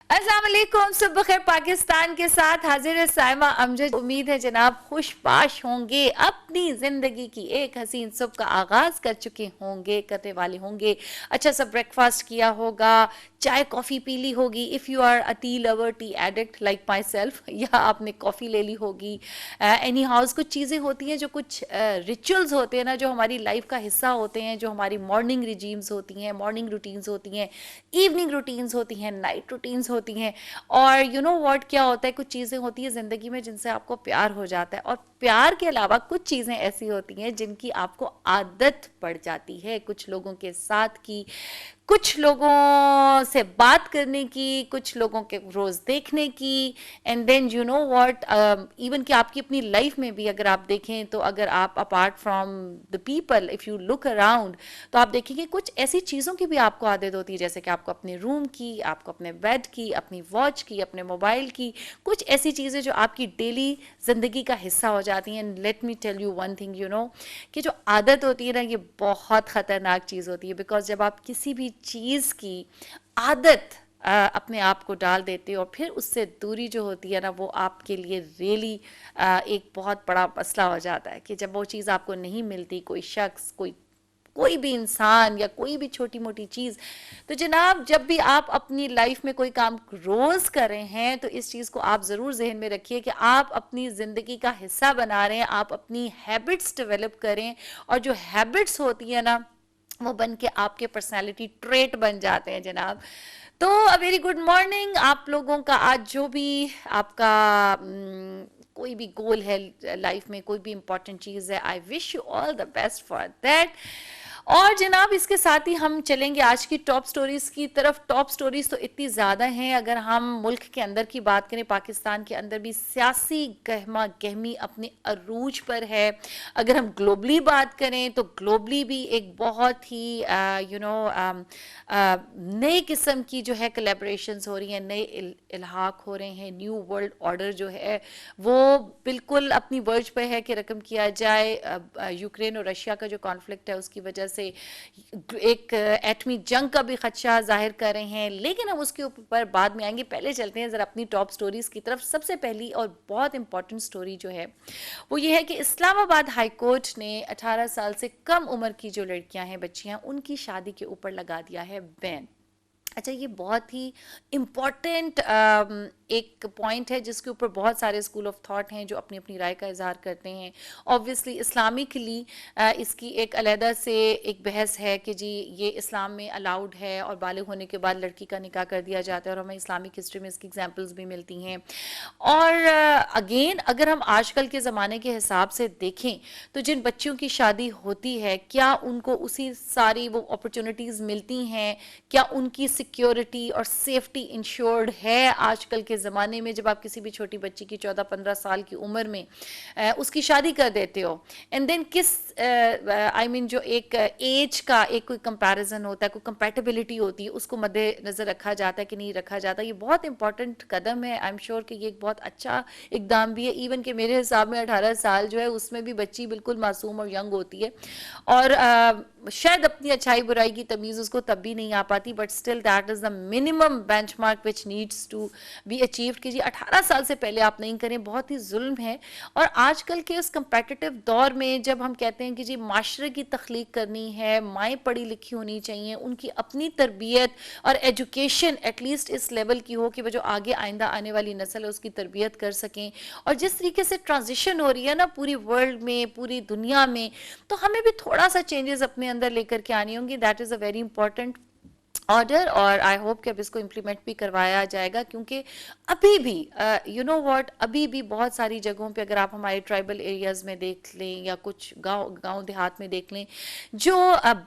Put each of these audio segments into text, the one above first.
अस्सलाम वालेकुम, सुबह खैर पाकिस्तान के साथ हाजिर है साइमा अमजद। उम्मीद है जनाब खुशबाश होंगे, अपनी ज़िंदगी की एक हसीन सुबह का आगाज़ कर चुके होंगे, करने वाले होंगे। अच्छा सा ब्रेकफास्ट किया होगा, चाय कॉफ़ी पी ली होगी if you are a tea lover, tea addict like myself, या आपने कॉफ़ी ले ली होगी। एनी हाउस कुछ चीज़ें होती हैं, जो कुछ रिचुअल्स होते हैं ना, जो हमारी लाइफ का हिस्सा होते हैं, जो हमारी मॉर्निंग रिजीम्स होती हैं, मॉर्निंग रूटीन्स होती हैं, इवनिंग रूटीन्स होती हैं, नाइट रूटीन्स होती हैं। और यू नो व्हाट, क्या होता है, कुछ चीज़ें होती है ज़िंदगी में जिनसे आपको प्यार हो जाता है, और प्यार के अलावा कुछ चीज़ें ऐसी होती हैं जिनकी आपको आदत पड़ जाती है, कुछ लोगों के साथ की, कुछ लोगों से बात करने की, कुछ लोगों के रोज़ देखने की। And then you know what, even कि आपकी अपनी लाइफ में भी अगर आप देखें, तो अगर आप apart from the people if you look around, तो आप देखेंगे कुछ ऐसी चीज़ों की भी आपको आदत होती है, जैसे कि आपको अपने रूम की, आपको अपने बेड की, अपनी वॉच की, अपने मोबाइल की, कुछ ऐसी चीज़ें जो आपकी डेली ज़िंदगी का हिस्सा हो जाती हैं। Let me tell you one thing, you know, कि जो आदत होती है ना, ये बहुत ख़तरनाक चीज़ होती है। बिकॉज जब आप किसी भी चीज़ की आदत अपने आप को डाल देते हो, और फिर उससे दूरी जो होती है ना, वो आपके लिए रियली एक बहुत बड़ा मसला हो जाता है। कि जब वो चीज़ आपको नहीं मिलती, कोई शख्स, कोई कोई भी इंसान, या कोई भी छोटी मोटी चीज़, तो जनाब जब भी आप अपनी लाइफ में कोई काम रोज़ कर रहे हैं, तो इस चीज़ को आप ज़रूर जहन में रखिए कि आप अपनी ज़िंदगी का हिस्सा बना रहे हैं, आप अपनी हैबिट्स डेवलप करें। और जो हैबिट्स होती है ना, वो बन के आपके पर्सनालिटी ट्रेट बन जाते हैं जनाब। तो अ वेरी गुड मॉर्निंग आप लोगों का। आज जो भी आपका कोई भी गोल है लाइफ में, कोई भी इंपॉर्टेंट चीज़ है, I wish you all the best for that. और जनाब इसके साथ ही हम चलेंगे आज की टॉप स्टोरीज की तरफ। टॉप स्टोरीज तो इतनी ज़्यादा हैं, अगर हम मुल्क के अंदर की बात करें, पाकिस्तान के अंदर भी सियासी गहमा गहमी अपने अरूज पर है। अगर हम ग्लोबली बात करें, तो ग्लोबली भी एक बहुत ही यू नो नए किस्म की जो है कोलैबोरेशंस हो रही हैं, नए इल्हाक हो रहे हैं। न्यू वर्ल्ड ऑर्डर जो है वो बिल्कुल अपनी वर्ज पे है कि रकम किया जाए। यूक्रेन और रशिया का जो कॉन्फ्लिक्ट है, उसकी वजह से एक एटमी जंग का भी खदशा जाहिर कर रहे हैं, लेकिन हम उसके ऊपर बाद में आएंगे। पहले चलते हैं ज़रा अपनी टॉप स्टोरीज की तरफ। सबसे पहली और बहुत इंपॉर्टेंट स्टोरी जो है वो ये है कि इस्लामाबाद हाई कोर्ट ने 18 साल से कम उम्र की जो लड़कियां हैं, बच्चियां, उनकी शादी के ऊपर लगा दिया है बैन। अच्छा, ये बहुत ही इम्पॉर्टेंट एक पॉइंट है जिसके ऊपर बहुत सारे स्कूल ऑफ थॉट हैं जो अपनी अपनी राय का इजहार करते हैं। ऑब्वियसली इस्लामिकली इसकी एक अलहदा से एक बहस है कि जी ये इस्लाम में अलाउड है, और बालिग होने के बाद लड़की का निकाह कर दिया जाता है, और हमें इस्लामिक हिस्ट्री में इसकी एग्जांपल्स भी मिलती हैं। और अगेन अगर हम आजकल के ज़माने के हिसाब से देखें, तो जिन बच्चियों की शादी होती है, क्या उनको उसी सारी वो अपॉर्चुनिटीज़ मिलती हैं? क्या उनकी सिक्योरिटी और सेफ्टी इंश्योर्ड है आजकल के ज़माने में? जब आप किसी भी छोटी बच्ची की 14-15 साल की उम्र में उसकी शादी कर देते हो, एंड देन किस आई मीन जो एक एज का एक कोई कंपैरिजन होता है, कोई कंपैटिबिलिटी होती है, उसको मद्देनज़र रखा जाता है कि नहीं रखा जाता। ये बहुत इंपॉर्टेंट कदम है। आई एम श्योर कि ये एक बहुत अच्छा इकदाम भी है। इवन कि मेरे हिसाब में 18 साल जो है उसमें भी बच्ची बिल्कुल मासूम और यंग होती है, और शायद अपनी अच्छाई बुराई की तमीज़ उसको तब भी नहीं आ पाती, but still that is the minimum benchmark which needs to be achieved कि जी 18 साल से पहले आप नहीं करें। बहुत ही जुल्म है। और आजकल के इस कंपेटिटिव दौर में जब हम कहते हैं कि जी माशरे की तख्लीक करनी है, माएँ पढ़ी लिखी होनी चाहिए, उनकी अपनी तरबियत और एजुकेशन एटलीस्ट इस लेवल की हो कि वो जो आगे आइंदा आने वाली नस्ल है उसकी तरबियत कर सकें। और जिस तरीके से ट्रांजिशन हो रही है ना पूरी वर्ल्ड में, पूरी दुनिया में, तो हमें भी थोड़ा सा चेंजेस अपने अंदर लेकर के आनी होंगी। That is a very important order, और आई होप कि अब इसको इम्प्लीमेंट भी करवाया जाएगा, क्योंकि अभी भी यू नो व्हाट, अभी भी बहुत सारी जगहों पे अगर आप हमारे ट्राइबल एरियाज़ में देख लें, या कुछ गांव देहात में देख लें, जो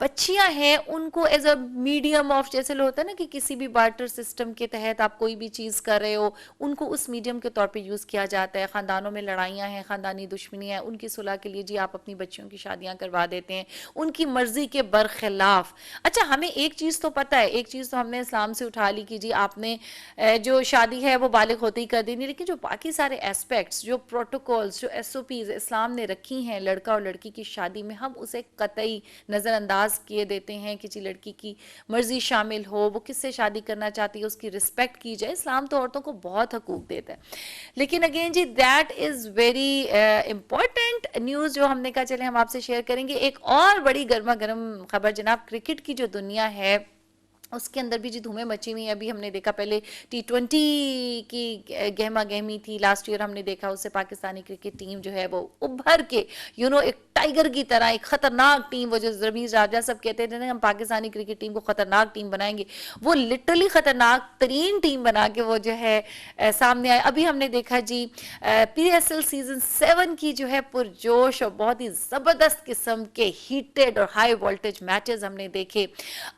बच्चियां हैं उनको एज अ मीडियम ऑफ, जैसे होता है ना कि किसी भी बार्टर सिस्टम के तहत आप कोई भी चीज़ कर रहे हो, उनको उस मीडियम के तौर पर यूज़ किया जाता है। ख़ानदानों में लड़ाइयाँ हैं, ख़ानदानी दुश्मनियाँ हैं, उनकी सुलह के लिए जी आप अपनी बच्चियों की शादियाँ करवा देते हैं उनकी मर्ज़ी के बरखिलाफ। अच्छा, हमें एक चीज़ तो पता है, एक चीज़ तो हमने इस्लाम से उठा ली कि जी आपने जो शादी है वो बालिग होते ही कर देनी, लेकिन जो बाकी सारे एस्पेक्ट्स, जो प्रोटोकॉल्स, जो SOPs इस्लाम ने रखी हैं लड़का और लड़की की शादी में, हम उसे कतई नज़रअंदाज किए देते हैं कि जी लड़की की मर्जी शामिल हो, वो किससे शादी करना चाहती है उसकी रिस्पेक्ट की जाए। इस्लाम तो औरतों को बहुत हकूक देता है, लेकिन अगेन जी that is very important news जो हमने कहा चले हम आपसे शेयर करेंगे। एक और बड़ी गर्मा गर्म खबर जनाब, क्रिकेट की जो दुनिया है उसके अंदर भी जी धूमें मची हुई हैं। अभी हमने देखा पहले T20 की गहमा गहमी थी, लास्ट ईयर हमने देखा उससे पाकिस्तानी क्रिकेट टीम जो है वो उभर के एक टाइगर की तरह, एक खतरनाक टीम, वो जो रमीज राजा सब कहते थे ना हम पाकिस्तानी क्रिकेट टीम को खतरनाक टीम बनाएंगे, वो लिटरली खतरनाक तरीन टीम बना के वो जो है सामने आए। अभी हमने देखा जी PSL सीजन 7 की जो है पुरजोश और बहुत ही जबरदस्त किस्म के हीटेड और हाई वोल्टेज मैचेस हमने देखे।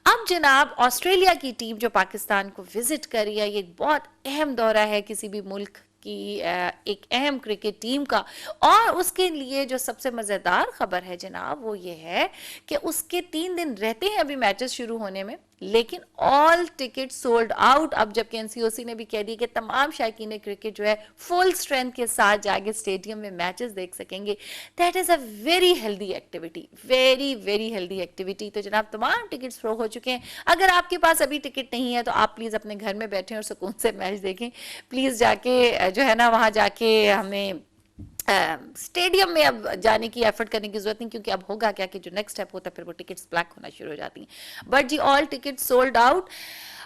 अब जनाब ऑस्ट्रेलिया की टीम जो पाकिस्तान को विजिट कर रही है, ये बहुत अहम दौरा है किसी भी मुल्क की एक अहम क्रिकेट टीम का, और उसके लिए जो सबसे मज़ेदार खबर है जनाब वो ये है कि उसके 3 दिन रहते हैं अभी मैचेस शुरू होने में, लेकिन ऑल टिकट सोल्ड आउट। अब जबकि NCOC ने भी कह दी कि तमाम शायकीन क्रिकेट जो है फुल स्ट्रेंथ के साथ जाके स्टेडियम में मैचेस देख सकेंगे। That is a very healthy activity, very very healthy activity. तो जनाब तमाम टिकट्स फ्रो हो चुके हैं। अगर आपके पास अभी टिकट नहीं है तो आप प्लीज़ अपने घर में बैठें और सुकून से मैच देखें। प्लीज़ जाके जो है ना वहाँ जाके हमें स्टेडियम में अब जाने की एफर्ट करने की जरूरत नहीं, क्योंकि अब होगा क्या कि जो नेक्स्ट स्टेप होता है फिर वो टिकट्स ब्लैक होना शुरू हो जाती हैं। बट जी ऑल टिकट सोल्ड आउट।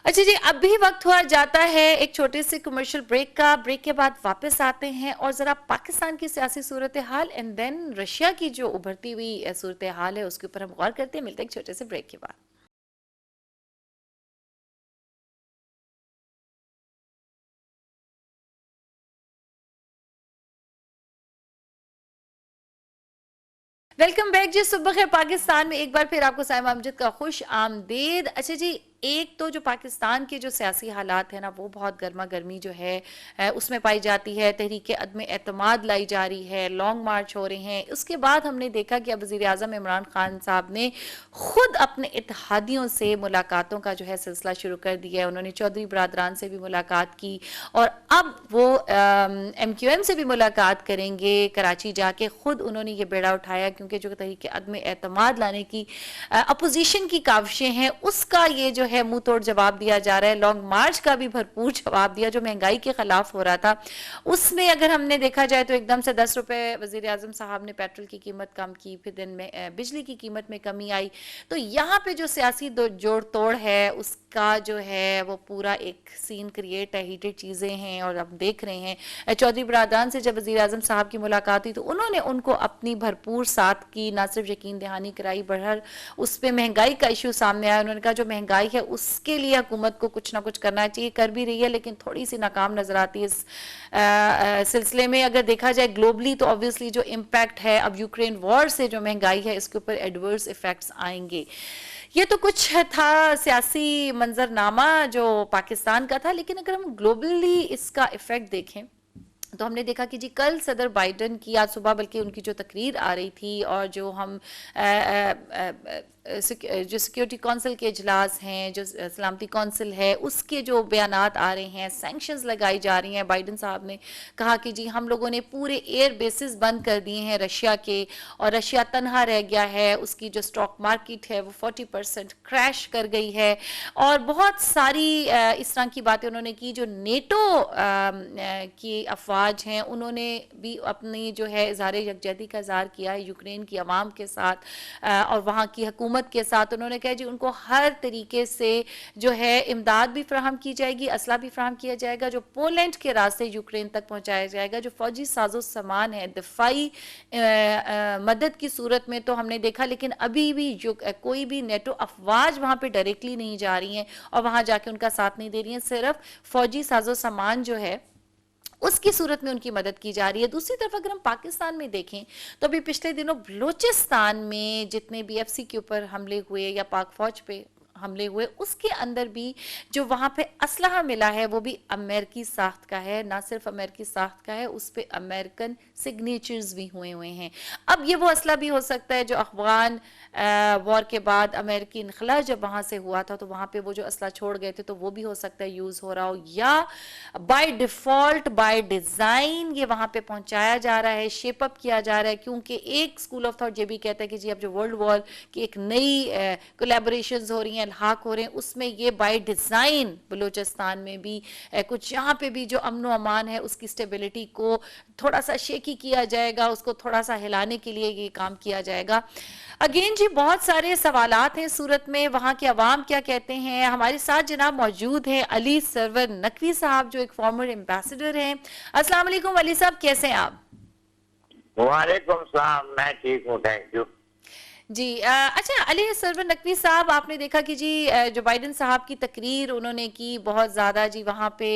अच्छा जी, अभी वक्त हुआ जाता है एक छोटे से कमर्शियल ब्रेक का। ब्रेक के बाद वापस आते हैं और ज़रा पाकिस्तान की सियासी सूरत हाल एंड देन रशिया की जो उभरती हुई सूरत हाल है उसके ऊपर हम गौर करते हैं। मिलते हैं एक छोटे से ब्रेक के बाद। वेलकम बैक जी, सुबह खैर पाकिस्तान में एक बार फिर आपको साइमा अमजद का खुश आमदेद। अच्छा जी, एक तो जो पाकिस्तान के जो सियासी हालात है ना वो बहुत गर्मा गर्मी जो है उसमें पाई जाती है। तहरीक अदम एतमाद लाई जा रही है, लॉन्ग मार्च हो रहे हैं। उसके बाद हमने देखा कि अब वज़ीर आज़म इमरान खान साहब ने खुद अपने इत्तेहादियों से मुलाकातों का जो है सिलसिला शुरू कर दिया है। उन्होंने चौधरी बरादरान से भी मुलाकात की और अब वो MQM से भी मुलाकात करेंगे। कराची जाके खुद उन्होंने ये बेड़ा उठाया, क्योंकि जो तहरीक अदम एतमाद लाने की अपोजिशन की काविशें हैं उसका ये जो है मुंह तोड़ जवाब दिया जा रहा है। लॉन्ग मार्च का भी भरपूर जवाब दिया जो महंगाई के खिलाफ हो रहा था। उसमें अगर हमने देखा जाए तो एकदम से 10 रुपए वजीर आजम साहब ने पेट्रोल की कीमत कम की, फिर दिन में बिजली की कीमत में कमी आई। तो यहाँ पे जो सियासी जोड़ तोड़ है उसका जो है वो पूरा एक सीन क्रिएट है, हीटेड चीज़ें हैं और अब देख रहे हैं। चौधरी बरादरान से जब वजीर आजम साहब की मुलाकात हुई तो उन्होंने उनको अपनी भरपूर साथ की, ना सिर्फ यकीन दहानी कराई बहर उस पर महंगाई का इशू सामने आया। उन्होंने कहा जो महंगाई है उसके लिए हुकूमत को कुछ ना कुछ करना चाहिए, कर भी रही है लेकिन थोड़ी सी नाकाम नजर आती है इस सिलसिले में। अगर देखा जाए ग्लोबली तो ऑब्वियसली जो इम्पैक्ट है अब यूक्रेन वॉर से जो महंगाई है इसके ऊपर एडवर्स इफेक्ट्स आएंगे। ये तो कुछ था सियासी मंजरनामा जो पाकिस्तान का था, लेकिन अगर हम ग्लोबली इसका इफेक्ट देखें तो हमने देखा कि जी कल सदर बाइडन की आज सुबह बल्कि उनकी जो तकरीर आ रही थी और जो हम जो सिक्योरिटी कौंसिल के इजलास हैं, जो सलामती कौंसिल है उसके जो बयानात आ रहे हैं, सैंक्शंस लगाई जा रही हैं। बाइडन साहब ने कहा कि जी हम लोगों ने पूरे एयर बेसिस बंद कर दिए हैं रशिया के और रशिया तनहा रह गया है, उसकी जो स्टॉक मार्केट है वो 40% क्रैश कर गई है और बहुत सारी इस तरह की बातें उन्होंने की। जो नेटो की अफवाज हैं उन्होंने भी अपनी जो है इजहार यकजहती का इजहार किया है यूक्रेन की आवाम के साथ और वहाँ की हुकूमत के साथ। उन्होंने कहा जी उनको हर तरीके से जो है इमदाद भी फराहम की जाएगी, असला भी फराहम किया जाएगा, जो पोलैंड के रास्ते यूक्रेन तक पहुंचाया जाएगा, जो फौजी साजो सामान है दिफाई मदद की सूरत में तो हमने देखा, लेकिन अभी भी जो कोई भी नेटो अफवाज वहां पे डायरेक्टली नहीं जा रही हैं और वहां जाके उनका साथ नहीं दे रही हैं, सिर्फ फौजी साजो सामान जो है उसकी सूरत में उनकी मदद की जा रही है। दूसरी तरफ अगर हम पाकिस्तान में देखें तो अभी पिछले दिनों बलूचिस्तान में जितने BFC के ऊपर हमले हुए या पाक फौज पे हमले हुए, उसके अंदर भी जो वहाँ पे असलहा मिला है वो भी अमेरिकी साख्त का है, ना सिर्फ अमेरिकी साख्त का है, उस पे अमेरिकन सिग्नेचर्स भी हुए हुए हैं। अब ये वो असला भी हो सकता है जो अफगान वॉर के बाद अमेरिकी इनखला जब वहाँ से हुआ था तो वहाँ पे वो जो असला छोड़ गए थे तो वो भी हो सकता है यूज़ हो रहा हो, या बाय डिफ़ॉल्ट बाय डिज़ाइन ये वहाँ पे पहुँचाया जा रहा है, शेप अप किया जा रहा है, क्योंकि एक स्कूल ऑफ थॉट ये भी कहता है कि जी अब जो वर्ल्ड वॉर की एक नई कोलैबोरेशंस हो रही हैं, इल्हाक हो रहे हैं, उसमें ये बाय डिज़ाइन बलूचिस्तान में भी कुछ यहाँ पे भी जो अमन व अमान है उसकी स्टेबिलिटी को थोड़ा सा शेकी किया जाएगा, उसको थोड़ा सा हिलाने के लिए ये काम किया जाएगा। अगेन जी बहुत सारे सवालात हैं सूरत में, वहाँ के अवाम क्या कहते हैं। हमारे साथ जनाब मौजूद हैं अली सरवर नकवी साहब जो एक फॉर्मर एम्बेसडर हैं। अस्सलाम वालेकुम अली साहब, कैसे हैं आप? वालेकुम सलाम, मैं ठीक हूँ, थैंक यू। जी अच्छा अली सरवर नकवी साहब, आपने देखा कि जी जो बाइडन साहब की तकरीर उन्होंने की बहुत ज़्यादा जी वहाँ पे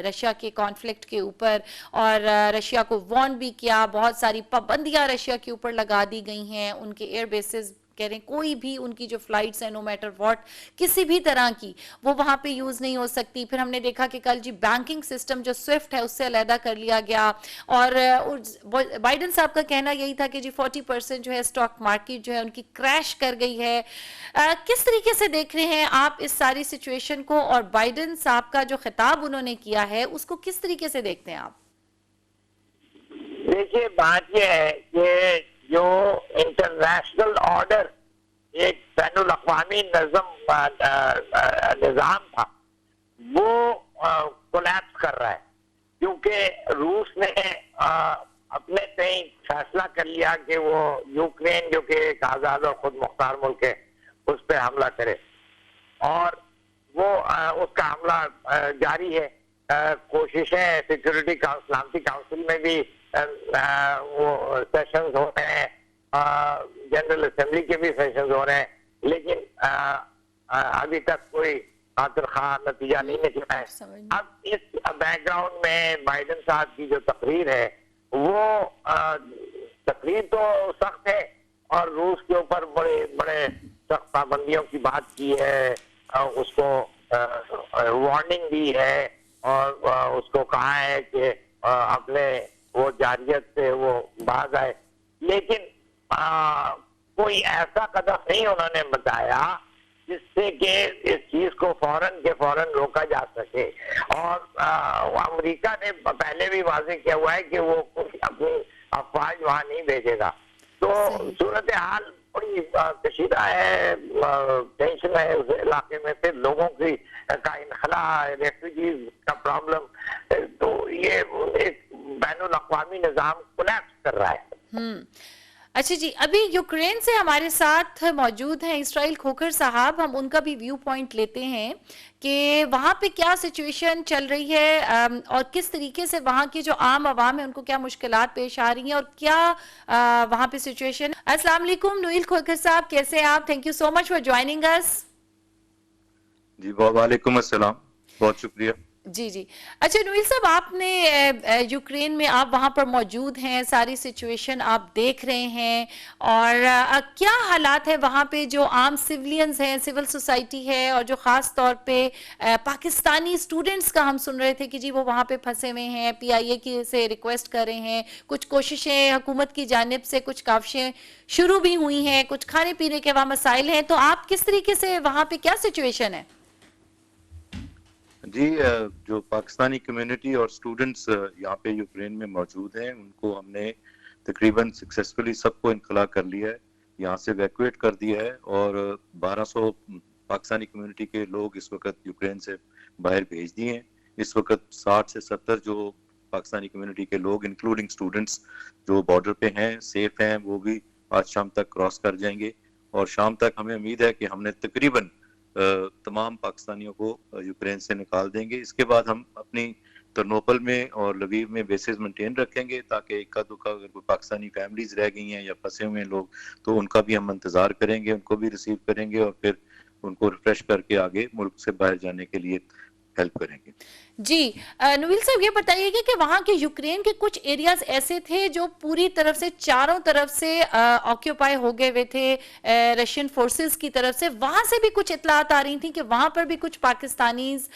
रशिया के कॉन्फ्लिक्ट के ऊपर, और रशिया को वार्न भी किया, बहुत सारी पाबंदियाँ रशिया के ऊपर लगा दी गई हैं, उनके एयर बेसिस कह रहे हैं कोई भी उनकी जो फ्लाइट्स हैं नो मैटर व्हाट किसी भी तरह की वो वहां पे यूज नहीं हो सकती। फिर हमने देखा कि कल जी बैंकिंग सिस्टम जो स्विफ्ट है उससे अलहदा कर लिया गया, और बाइडन साहब का कहना यही था कि जी 40% जो है स्टॉक मार्केट जो है उनकी क्रैश कर गई है। किस तरीके से देख रहे हैं आप इस सारी सिचुएशन को, और बाइडन साहब का जो खिताब उन्होंने किया है उसको किस तरीके से देखते हैं आप? देखिए, बात यह है कि जो इंटरनेशनल ऑर्डर एक बैनुल अक़वामी निज़ाम था वो कोलैप्स कर रहा है, क्योंकि रूस ने अपने कहीं फैसला कर लिया कि वो यूक्रेन जो कि एक आज़ाद और खुद मुख्तार मुल्क है उस पर हमला करे, और वो उसका हमला जारी है। कोशिशें सिक्योरिटी काउंसिल, सलामती काउंसिल में भी वो सेशंस हो रहे हैं, जनरल असेंबली के भी सेशंस हो रहे हैं, लेकिन अभी तक कोई खातिर खा नतीजा नहीं निकला है। अब इस बैकग्राउंड में बाइडन साहब की जो तकरीर है वो तकरीर तो सख्त है, और रूस के ऊपर बड़े बड़े सख्त पाबंदियों की बात की है, उसको वार्निंग दी है, और उसको कहा है कि अपने वो जारियत से वो भाग आए, लेकिन कोई ऐसा कदम नहीं उन्होंने बताया जिससे कि इस चीज को फौरन के फौरन रोका जा सके। और अमेरिका ने पहले भी वाज़ेह किया हुआ है कि वो अपनी अफवाज वहां नहीं भेजेगा। तो सूरत हाल बड़ी कशीदा है, टेंशन है उस इलाके में, फिर लोगों की का इनखला, रेफ्यूजीज का प्रॉब्लम, तो ये एक बैनुल अक़वामी निज़ाम कोलैप्स कर रहा है। अच्छा जी, अभी यूक्रेन से हमारे साथ मौजूद हैं इस्राइल खोखर साहब, हम उनका भी व्यू पॉइंट लेते हैं कि वहाँ पे क्या सिचुएशन चल रही है, और किस तरीके से वहाँ की जो आम आवाम है उनको क्या मुश्किलात पेश आ रही हैं, और क्या वहाँ पे सिचुएशन। अस्सलाम वालेकुम नूइल खोखर साहब, कैसे हैं आप? Thank you so much for joining us. जी वालेकुम अस्सलाम, बहुत शुक्रिया। जी जी, अच्छा नूइल साहब, आपने यूक्रेन में आप वहाँ पर मौजूद हैं, सारी सिचुएशन आप देख रहे हैं, और क्या हालात है वहाँ पे जो आम सिविलियंस हैं, सिविल सोसाइटी है, और जो ख़ास तौर पे पाकिस्तानी स्टूडेंट्स का हम सुन रहे थे कि जी वो वहाँ पे फंसे हुए हैं, PIA की से रिक्वेस्ट कर रहे हैं, कुछ कोशिशें हुकूमत की जानिब से कुछ काविशें शुरू भी हुई हैं, कुछ खाने पीने के वहाँ मसाइल हैं, तो आप किस तरीके से वहाँ पे क्या सिचुएशन है? जी, जो पाकिस्तानी कम्युनिटी और स्टूडेंट्स यहाँ पे यूक्रेन में मौजूद हैं उनको हमने तकरीबन सक्सेसफुली सबको इनखला कर लिया है, यहाँ से इवैक्यूएट कर दिया है, और 1200 पाकिस्तानी कम्युनिटी के लोग इस वक्त यूक्रेन से बाहर भेज दिए हैं। इस वक्त 60 से 70 जो पाकिस्तानी कम्युनिटी के लोग इंक्लूडिंग स्टूडेंट्स जो बॉर्डर पे हैं, सेफ हैं, वो भी आज शाम तक क्रॉस कर जाएंगे, और शाम तक हमें उम्मीद है कि हमने तकरीबन तमाम पाकिस्तानियों को यूक्रेन से निकाल देंगे। इसके बाद हम अपनी तरनोपल में और लवीव में बेसिस मेंटेन रखेंगे, ताकि इक्का दुक्का अगर कोई पाकिस्तानी फैमिलीज रह गई हैं या फंसे हुए हैं लोग तो उनका भी हम इंतजार करेंगे, उनको भी रिसीव करेंगे, और फिर उनको रिफ्रेश करके आगे मुल्क से बाहर जाने के लिए हेल्प करेंगे। जी। नवील साहब, ये बताइएगा कि वहाँ के यूक्रेन के कुछ एरियाज ऐसे थे जो पूरी तरफ से, चारों तरफ से ऑक्यूपाई हो गए हुए थे रशियन फोर्सेस की तरफ से। वहां से भी कुछ इत्तलात आ रही थी कि वहां पर भी कुछ पाकिस्तानीज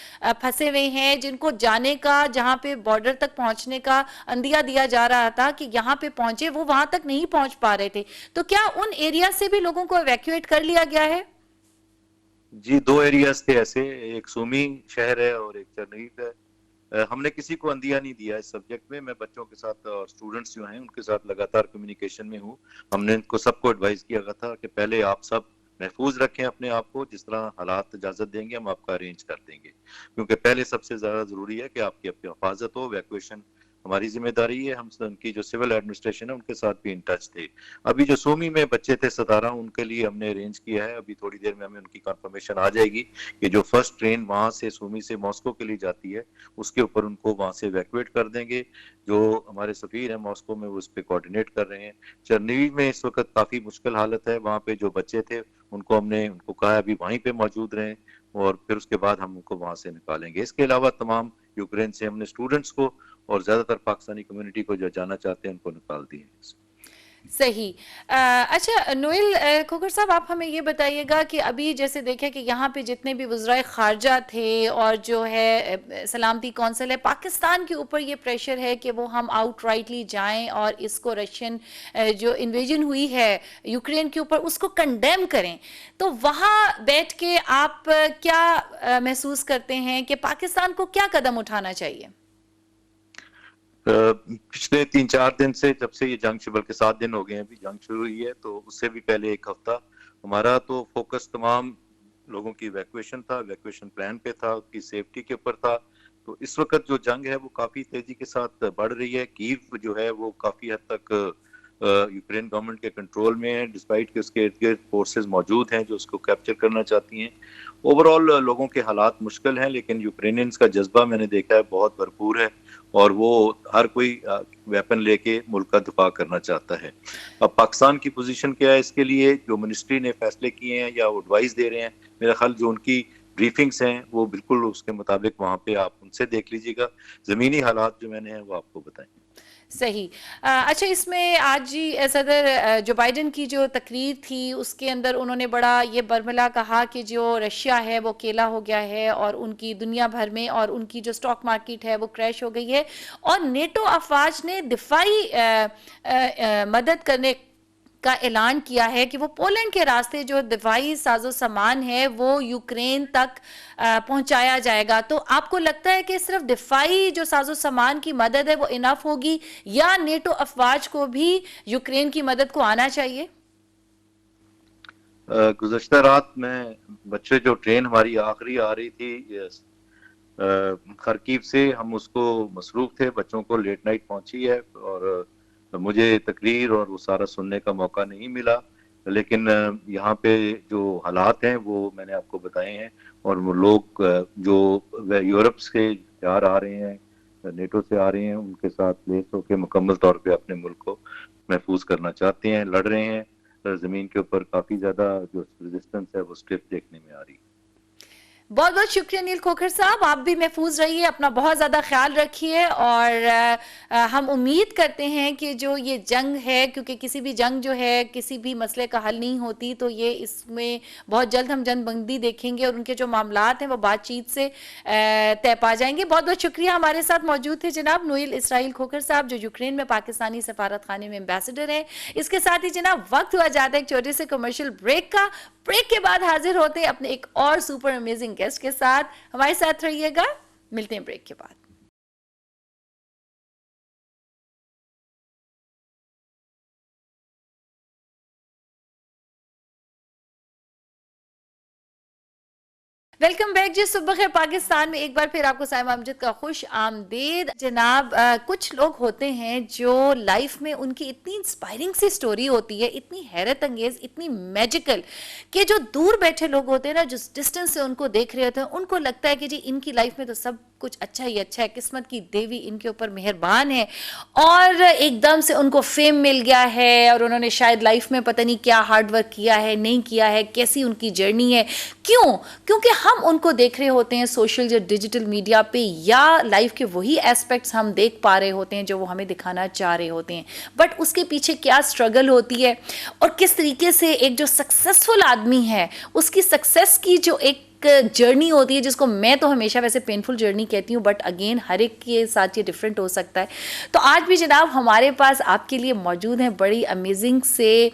फंसे हुए हैं जिनको जाने का, जहां पे बॉर्डर तक पहुंचने का अंदिया दिया जा रहा था कि यहाँ पे पहुंचे, वो वहां तक नहीं पहुंच पा रहे थे। तो क्या उन एरिया से भी लोगों को इवैक्यूएट कर लिया गया है? जी, 2 एरियाज़ थे ऐसे, एक सूमी शहर है और एक चरनीत है। हमने किसी को अंदिया नहीं दिया इस सब्जेक्ट में। मैं बच्चों के साथ और स्टूडेंट्स जो हैं उनके साथ लगातार कम्युनिकेशन में हूँ। हमने इनको सबको एडवाइस किया गया था कि पहले आप सब महफूज रखें अपने आप को, जिस तरह हालात इजाज़त देंगे हम आपका अरेंज कर देंगे। क्योंकि पहले सबसे ज़्यादा ज़रूरी है कि आपकी अपनी हिफाज़त हो, इवैक्यूएशन हमारी ज़िम्मेदारी है। हम उनकी जो सिविल एडमिनिस्ट्रेशन है उनके साथ भी इन टच थे। अभी जो सूमी में बच्चे थे 17 उनके लिए हमने अरेंज किया है। अभी थोड़ी देर में हमें उनकी कंफर्मेशन आ जाएगी कि जो फर्स्ट ट्रेन वहां से सूमी से मॉस्को के लिए जाती है उसके ऊपर उनको वहां से इवैक्यूएट कर देंगे। जो हमारे सफीर हैं मॉस्को में वो उस पर कोऑर्डिनेट कर रहे हैं। चरनीव में इस वक्त काफी मुश्किल हालत है। वहां पे जो बच्चे थे उनको कहा है अभी वहीं पे मौजूद रहें और फिर उसके बाद हम उनको वहां से निकालेंगे। इसके अलावा तमाम यूक्रेन से हमने स्टूडेंट्स को और ज्यादातर पाकिस्तानी कम्युनिटी को जो जाना चाहते हैं उनको निकाल दिए। सही। अच्छा नोएल खोखर साहब, आप हमें ये बताइएगा कि अभी जैसे देखें कि यहाँ पे जितने भी वज़राए ख़ारजा थे और जो है सलामती कौंसिल है, पाकिस्तान के ऊपर ये प्रेशर है कि वो हम आउटराइटली जाएं और इसको रशियन जो इन्वेजन हुई है यूक्रेन के ऊपर उसको कंडेम करें। तो वहाँ बैठ के आप क्या महसूस करते हैं कि पाकिस्तान को क्या कदम उठाना चाहिए? पिछले 3-4 दिन से, जब से ये जंग शुरू, बल्कि 7 दिन हो गए हैं अभी जंग शुरू हुई है, तो उससे भी पहले 1 हफ्ता हमारा तो फोकस तमाम लोगों की इवैक्यूएशन था, इवैक्यूएशन प्लान पे था, उसकी सेफ्टी के ऊपर था। तो इस वक्त जो जंग है वो काफी तेजी के साथ बढ़ रही है। कीव जो है वो काफी हद तक यूक्रेन गवर्नमेंट के कंट्रोल में है, डिस्पाइट कि उसके इर्द गिर्द फोर्सेस मौजूद हैं जो उसको कैप्चर करना चाहती हैं। ओवरऑल लोगों के हालात मुश्किल हैं, लेकिन यूक्रेनियंस का जज्बा मैंने देखा है बहुत भरपूर है और वो हर कोई वेपन लेके मुल्क का दिफा करना चाहता है। अब पाकिस्तान की पोजीशन क्या है इसके लिए, जो मिनिस्ट्री ने फैसले किए हैं या वो एडवाइस दे रहे हैं, मेरा ख्याल जो उनकी ब्रीफिंग्स हैं वो बिल्कुल उसके मुताबिक वहाँ पे आप उनसे देख लीजिएगा। ज़मीनी हालात जो मैंने हैं वो आपको बताएंगे। सही। अच्छा, इसमें आज जी सदर जो बाइडेन की जो तकरीर थी उसके अंदर उन्होंने बड़ा ये बरमला कहा कि जो रशिया है वो अकेला हो गया है और उनकी दुनिया भर में और उनकी जो स्टॉक मार्केट है वो क्रैश हो गई है और नेटो अफवाज ने दिफाई मदद करने का ऐलान किया है कि वो पोलैंड के रास्ते जो दिफाई साजो सामान है वो यूक्रेन तक पहुंचाया जाएगा। तो आपको लगता है कि सिर्फ दिफाई जो साजो सामान की मदद है वो इनफ होगी या नेटो अफवाज को भी यूक्रेन की मदद को आना चाहिए? गुज़श्ता रात में बच्चे जो ट्रेन हमारी आखिरी आ रही थी खरकीव से, हम उसको मसरूफ थे, बच्चों को लेट नाइट पहुंची है और मुझे तकरीर और वो सारा सुनने का मौका नहीं मिला। लेकिन यहाँ पे जो हालात हैं वो मैंने आपको बताए हैं और वो लोग जो यूरोप से बाहर आ रहे हैं, नेटो से आ रहे हैं, उनके साथ लेस होकर मुकम्मल तौर पे अपने मुल्क को महफूज करना चाहते हैं, लड़ रहे हैं। जमीन के ऊपर काफी ज्यादा जो रेजिस्टेंस है वो स्टिफ देखने में आ रही है। बहुत बहुत शुक्रिया नील खोखर साहब, आप भी महफूज रहिए, अपना बहुत ज़्यादा ख्याल रखिए और हम उम्मीद करते हैं कि जो ये जंग है, क्योंकि किसी भी जंग जो है किसी भी मसले का हल नहीं होती, तो ये इसमें बहुत जल्द हम जंगबंदी देखेंगे और उनके जो मामलात हैं वो बातचीत से तय पा जाएंगे। बहुत बहुत शुक्रिया। हमारे साथ मौजूद थे जनाब नोएल इसराइल खोखर साहब जो यूक्रेन में पाकिस्तानी सफारत खाने में एम्बेसडर हैं। इसके साथ ही जनाब वक्त हुआ जाता है एक छोटे से कमर्शियल ब्रेक का। ब्रेक के बाद हाजिर होते हैं अपने एक और सुपर अमेजिंग गेस्ट के साथ। हमारे साथ रहिएगा, मिलते हैं ब्रेक के बाद। वेलकम बैक जी, सुबह खैर पाकिस्तान में एक बार फिर आपको साइमा अमजद का खुश आमदीद। जनाब कुछ लोग होते हैं जो लाइफ में उनकी इतनी इंस्पायरिंग सी स्टोरी होती है, इतनी हैरत अंगेज, इतनी मैजिकल कि जो दूर बैठे लोग होते हैं ना, जिस डिस्टेंस से उनको देख रहे होते हैं, उनको लगता है कि जी इनकी लाइफ में तो सब कुछ अच्छा ही अच्छा है, किस्मत की देवी इनके ऊपर मेहरबान है और एकदम से उनको फेम मिल गया है और उन्होंने शायद लाइफ में पता नहीं क्या हार्ड वर्क किया है, नहीं किया है, कैसी उनकी जर्नी है। क्यों? क्योंकि हम उनको देख रहे होते हैं सोशल या डिजिटल मीडिया पे, या लाइफ के वही एस्पेक्ट्स हम देख पा रहे होते हैं जो वो हमें दिखाना चाह रहे होते हैं, बट उसके पीछे क्या स्ट्रगल होती है और किस तरीके से एक जो सक्सेसफुल आदमी है उसकी सक्सेस की जो एक जर्नी होती है, जिसको मैं तो हमेशा वैसे पेनफुल जर्नी कहती हूँ, बट अगेन हर एक के साथ ये डिफरेंट हो सकता है। तो आज भी जनाब हमारे पास आपके लिए मौजूद हैं बड़ी अमेजिंग से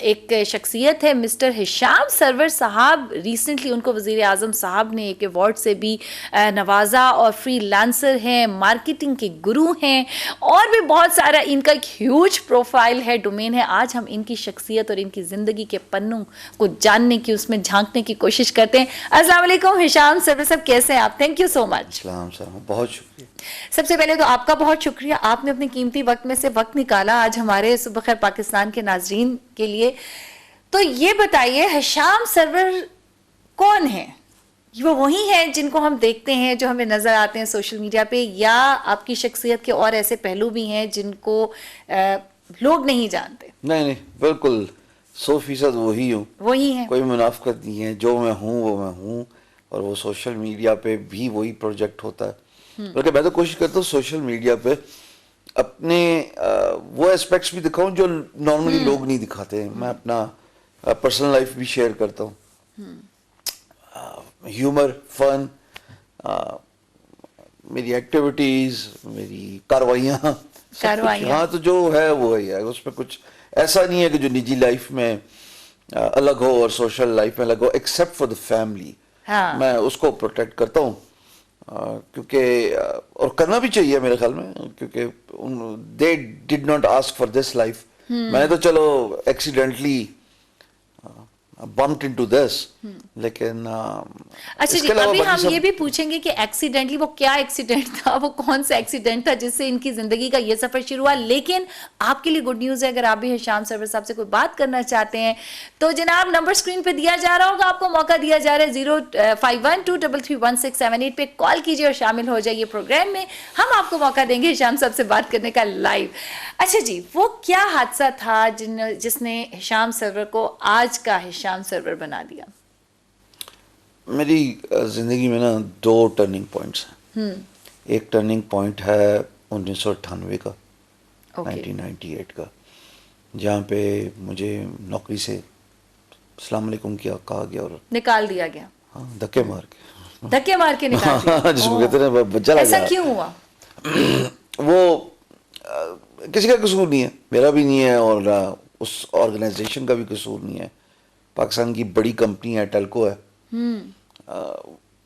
एक शख्सियत है मिस्टर हिशाम सरवर साहब। रिसेंटली उनको वज़ीर आज़म साहब ने एक अवार्ड से भी नवाजा और फ्रीलांसर हैं, मार्केटिंग के गुरु हैं और भी बहुत सारा इनका एक ह्यूज प्रोफाइल है, डोमेन है। आज हम इनकी शख्सियत और इनकी ज़िंदगी के पन्नों को जानने की, उसमें झांकने की कोशिश करते हैं। अस्सलाम वालेकुम हिशाम सरवर साहब, कैसे हैं आप? Thank you so much. बहुत शुक्रिया। सबसे पहले तो आपका बहुत शुक्रिया, आपने अपने कीमती वक्त में से वक्त निकाला आज हमारे सुबह खैर पाकिस्तान के नाजरीन के लिए। तो ये बताइए हिशाम सरवर कौन है? वो वही हैं जिनको हम देखते हैं, जो हमें नजर आते हैं सोशल मीडिया पे, या आपकी शख्सियत के और ऐसे पहलू भी हैं जिनको लोग नहीं जानते? नहीं, बिल्कुल 100% वही हूँ, वही है, कोई मुनाफिकत नहीं है। जो मैं हूँ वो मैं हूँ और वो सोशल मीडिया पे भी वही प्रोजेक्ट होता है। बल्कि मैं तो कोशिश करता हूँ सोशल मीडिया पे अपने वो एस्पेक्ट्स भी दिखाऊं जो नॉर्मली लोग नहीं दिखाते हैं। मैं अपना पर्सनल लाइफ भी शेयर करता हूँ, ह्यूमर, फन, मेरी एक्टिविटीज, मेरी कार्रवाइयाँ। हाँ, तो जो है वो है, उसमें कुछ ऐसा नहीं है कि जो निजी लाइफ में अलग हो और सोशल लाइफ में अलग हो, एक्सेप्ट फॉर द फैमिली। हाँ। मैं उसको प्रोटेक्ट करता हूँ क्योंकि और करना भी चाहिए मेरे ख्याल में, क्योंकि they did not ask for this life. मैंने तो चलो एक्सीडेंटली bumped into this, लेकिन अच्छा जी, अभी हम ये भी पूछेंगे कि एक्सीडेंटली वो क्या एक्सीडेंट था, वो कौन सा एक्सीडेंट था जिससे इनकी जिंदगी का ये सफर शुरू हुआ। लेकिन आपके लिए गुड न्यूज है, अगर आप भी हिशाम सरवर साहब से कोई बात करना चाहते हैं तो जनाब नंबर स्क्रीन पे दिया जा रहा होगा, आपको मौका दिया जा रहा है 0512331678 पे कॉल कीजिए और शामिल हो जाइए प्रोग्राम में। हम आपको मौका देंगे हिशाम साहब से बात करने का लाइव। अच्छा जी, वो क्या हादसा था जिसने हिशाम सरवर को आज का हिशाम सरवर बना दिया? मेरी जिंदगी में ना 2 टर्निंग पॉइंट्स हैं। एक टर्निंग पॉइंट है 1998 का, 1998 का, जहाँ पे मुझे नौकरी से अस्सलाम वालेकुम किया कहा गया और निकाल दिया गया। हाँ, धक्के मार के निकाल दिया। जिसको कहते हैं चला ऐसा गया। क्यों हुआ? वो किसी का कसूर नहीं है, मेरा भी नहीं है और उस ऑर्गेनाइजेशन का भी कसूर नहीं है। पाकिस्तान की बड़ी कंपनी है, टेलको है।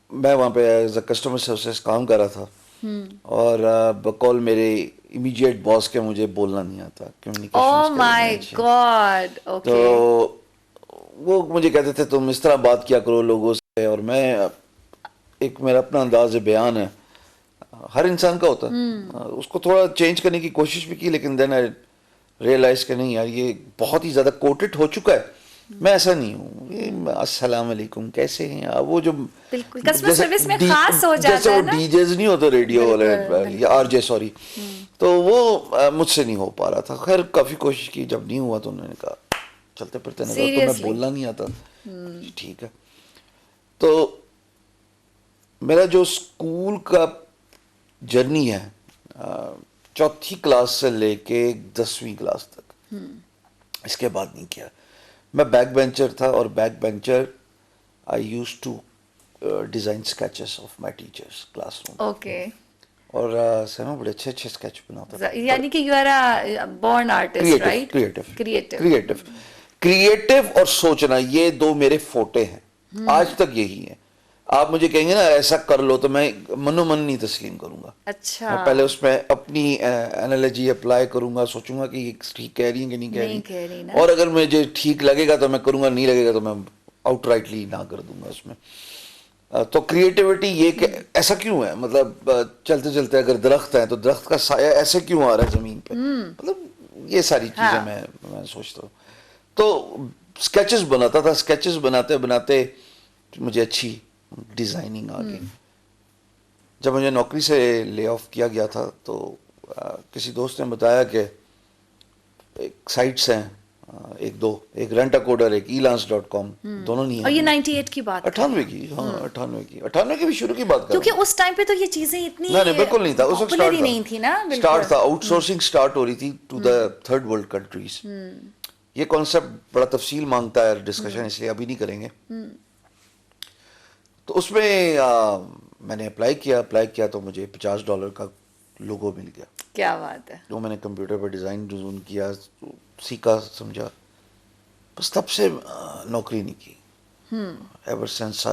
मैं वहाँ पे एज अ कस्टमर सर्विस काम कर रहा था और बकौल मेरे इमीडिएट बॉस के मुझे बोलना नहीं आता, ओह माय गॉड। ओके। तो वो मुझे कहते थे तुम इस तरह बात किया करो लोगों से, और मैं एक मेरा अपना अंदाज बयान है, हर इंसान का होता है, उसको थोड़ा चेंज करने की कोशिश भी की, लेकिन देन आई रियलाइज कि नहीं यार ये बहुत ही ज़्यादा कोटेड हो चुका है। मैं ऐसा नहीं हूँ, ये अस्सलाम वालेकुम कैसे हैं आप, वो जो बिल्कुल कस्टमर सर्विस में खास हो जाता जैसे है वो ना, डीजेज नहीं होते रेडियो वाले या आरजे, सॉरी, तो वो मुझसे नहीं हो पा रहा था। खैर काफ़ी कोशिश की, जब नहीं हुआ तो उन्होंने कहा चलते फिरते नजर, तो मैं बोलना नहीं आता, ठीक है। तो मेरा जो स्कूल का जर्नी है, 4th क्लास से लेके 10वीं क्लास तक, इसके बाद नहीं किया। मैं बैक बेंचर था और back bencher I used to design sketches of my teachers classroom. Okay. और सर बड़े अच्छे अच्छे स्केच बनाता था, यानी कि you are a born artist, right? Creative और सोचना, ये 2 मेरे फोटे हैं, आज तक यही है। आप मुझे कहेंगे ना ऐसा कर लो तो मैं मनोमन नहीं तस्लीम करूंगा। अच्छा। मैं पहले उसमें अपनी एनालॉजी अप्लाई करूंगा, सोचूंगा कि ठीक कह रही है कि नहीं कह रही, और अगर मुझे ठीक लगेगा तो मैं करूंगा, नहीं लगेगा तो मैं आउटराइटली ना कर दूंगा उसमें। तो क्रिएटिविटी ये ऐसा क्यों है, मतलब चलते चलते अगर दरख्त है तो दरख्त का साया ऐसे क्यों आ रहा है जमीन पे, मतलब ये सारी चीजें मैं सोचता हूँ। तो स्केचेस बनाता था, स्केचेस बनाते बनाते मुझे अच्छी डिजाइनिंग आ गई। जब मुझे नौकरी से ले ऑफ किया गया था तो किसी दोस्त ने बताया कि एक साइट्स हैं, एक रेंटाकोडर, एक elance.com, दोनों नहीं और ये है। 98 की बात 98 की, हाँ 98 की भी शुरू की बात कर क्योंकि रहा हूँ। उस टाइम पे तो ये चीजें इतनी नहीं बिल्कुल नहीं था, उस वक्त popular स्टार्ट ही नहीं थी ना, बिल्कुल। स्टार्ट था, आउटसोर्सिंग स्टार्ट हो रही थी to the third world countries. ये कॉन्सेप्ट बड़ा तफसील मांगता है डिस्कशन, इसलिए अभी नहीं करेंगे। तो उसमें मैंने अप्लाई किया तो मुझे $50 का लोगो मिल गया। क्या बात है। जो मैंने कंप्यूटर पर डिज़ाइन डिज़ून किया, सीखा, समझा, बस तब से नौकरी नहीं की। Ever since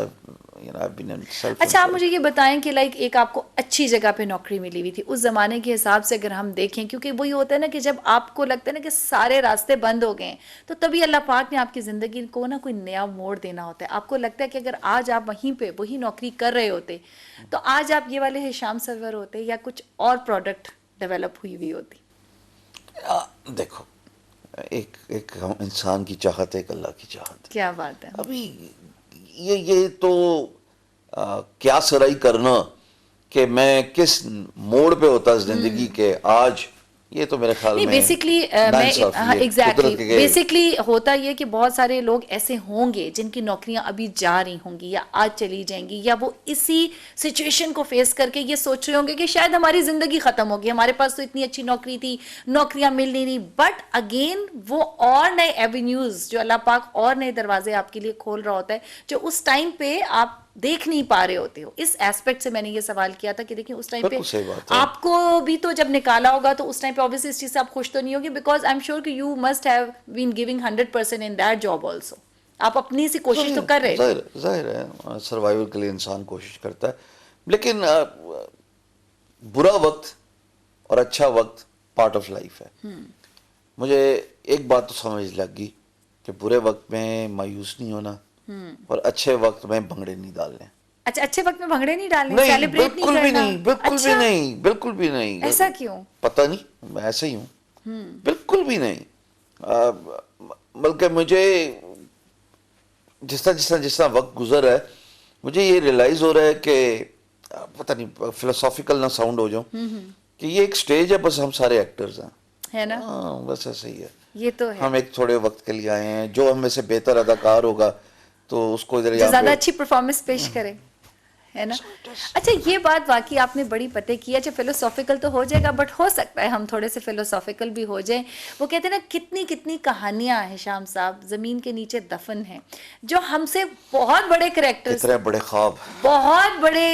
I've been in self-employed। अच्छा, आप मुझे ये बताएं कि लाइक एक आपको अच्छी जगह पे नौकरी मिली हुई थी उस ज़माने के हिसाब से अगर हम देखें, क्योंकि वही होता है ना कि जब आपको लगता है ना कि सारे रास्ते बंद हो गए हैं, तो तभी अल्लाह पाक ने आपकी ज़िंदगी को ना कोई नया मोड़ देना होता है। आपको लगता है कि अगर आज आप वहीं पे वही नौकरी कर रहे होते तो आज आप ये वाले हिशाम सरवर होते या कुछ और प्रोडक्ट डेवलप हुई हुई होती। देखो, एक हम इंसान की चाहत है, एक अल्लाह की चाहत है। क्या बात है। अभी ये तो क्या सराई करना कि मैं किस मोड़ पे होता जिंदगी के आज, ये तो मेरे ख्याल नहीं, में बेसिकली मैं एग्जैक्टली बेसिकली होता ये कि बहुत सारे लोग ऐसे होंगे जिनकी नौकरियां अभी जा रही होंगी या आज चली जाएंगी, या वो इसी सिचुएशन को फेस करके ये सोच रहे होंगे कि शायद हमारी जिंदगी खत्म होगी, हमारे पास तो इतनी अच्छी नौकरी थी, नौकरियां मिल नहीं रही। बट अगेन वो और नए एवेन्यूज जो अल्लाह पाक और नए दरवाजे आपके लिए खोल रहा होता है, जो उस टाइम पे आप देख नहीं पा रहे होते हो। इस एस्पेक्ट से मैंने ये सवाल किया था कि देखिए उस टाइम पे आपको भी तो जब निकाला होगा तो उस टाइम पे ऑब्वियसली इस चीज से आप खुश तो नहीं होगी, बिकॉज आई एम श्योर कि you must have been giving 100% in that job also. आप अपनी सी कोशिश तो कर रहे थे। जाहिर है सर्वाइवल के लिए इंसान कोशिश करता है, लेकिन बुरा वक्त और अच्छा वक्त पार्ट ऑफ लाइफ है। मुझे एक बात तो समझ लग गई कि बुरे वक्त में मायूस नहीं होना और अच्छे वक्त में भंगड़े नहीं डालने। अच्छा, अच्छे वक्त में भंगड़े नहीं डालने, नहीं, सेलिब्रेट नहीं करना? बिल्कुल भी नहीं। ऐसा क्यों? पता नहीं, मैं ऐसे ही हूँ। बिल्कुल भी नहीं। बल्कि मुझे जिस तरह वक्त गुजर है, मुझे ये रियलाइज हो रहा है कि पता नहीं फिलोसॉफिकल ना साउंड हो जाऊं कि ये एक स्टेज है, बस हम सारे एक्टर्स हैं, है ना? हाँ, बस ऐसे ही है। ये तो है। हम एक थोड़े वक्त के लिए आए हैं, जो हम में से बेहतर अदाकार होगा तो उसको इधर ज्यादा अच्छी परफॉर्मेंस पेश करे, है ना? अच्छा, ये बात वाकई आपने बड़ी पते की है। जो फिलोसॉफिकल तो हो जाएगा, बट हो सकता है हम थोड़े से फिलोसॉफिकल भी हो जाएं। वो कहते हैं ना, कितनी कितनी कहानियां हैं शाम साहब जमीन के नीचे दफन हैं, जो हमसे बहुत बड़े कैरेक्टर्स, बड़े ख्वाब, बहुत बड़े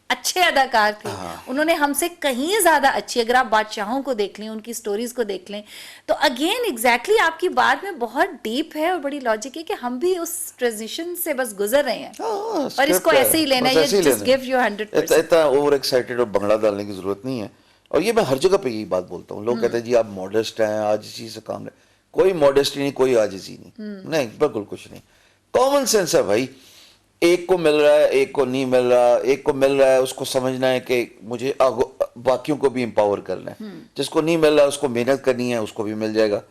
अच्छे अदाकार थे। उन्होंने हमसे कहीं ज्यादा अच्छी, अगर आप बादशाहों को देख लें, उनकी स्टोरीज को देख लें, तो अगेन एग्जैक्टली आपकी बात में बहुत डीप है और बड़ी लॉजिक है कि हम भी उस ट्रांजिशन से बस गुजर रहे हैं और इसको ऐसे ही लेना है। ये जस्ट गिव यू 100%। इतना ओवर एक्साइटेड और भंगड़ा डालने की जरूरत नहीं है। और ये मैं हर जगह पे यही बात बोलता हूँ। लोग कहते हैं जी आप मॉडेस्ट हैं, आजिज़ी से काम ले। कोई मॉडेस्टी नहीं, कोई आजिज़ी नहीं, बिल्कुल कुछ नहीं। कॉमन सेंस है भाई। एक को मिल रहा है, एक को नहीं मिल रहा। एक को मिल रहा है, उसको समझना है कि मुझे बाकियों को भी एम्पावर करना है। जिसको नहीं मिल रहा है, उसको मेहनत करनी है, उसको भी मिल जाएगा।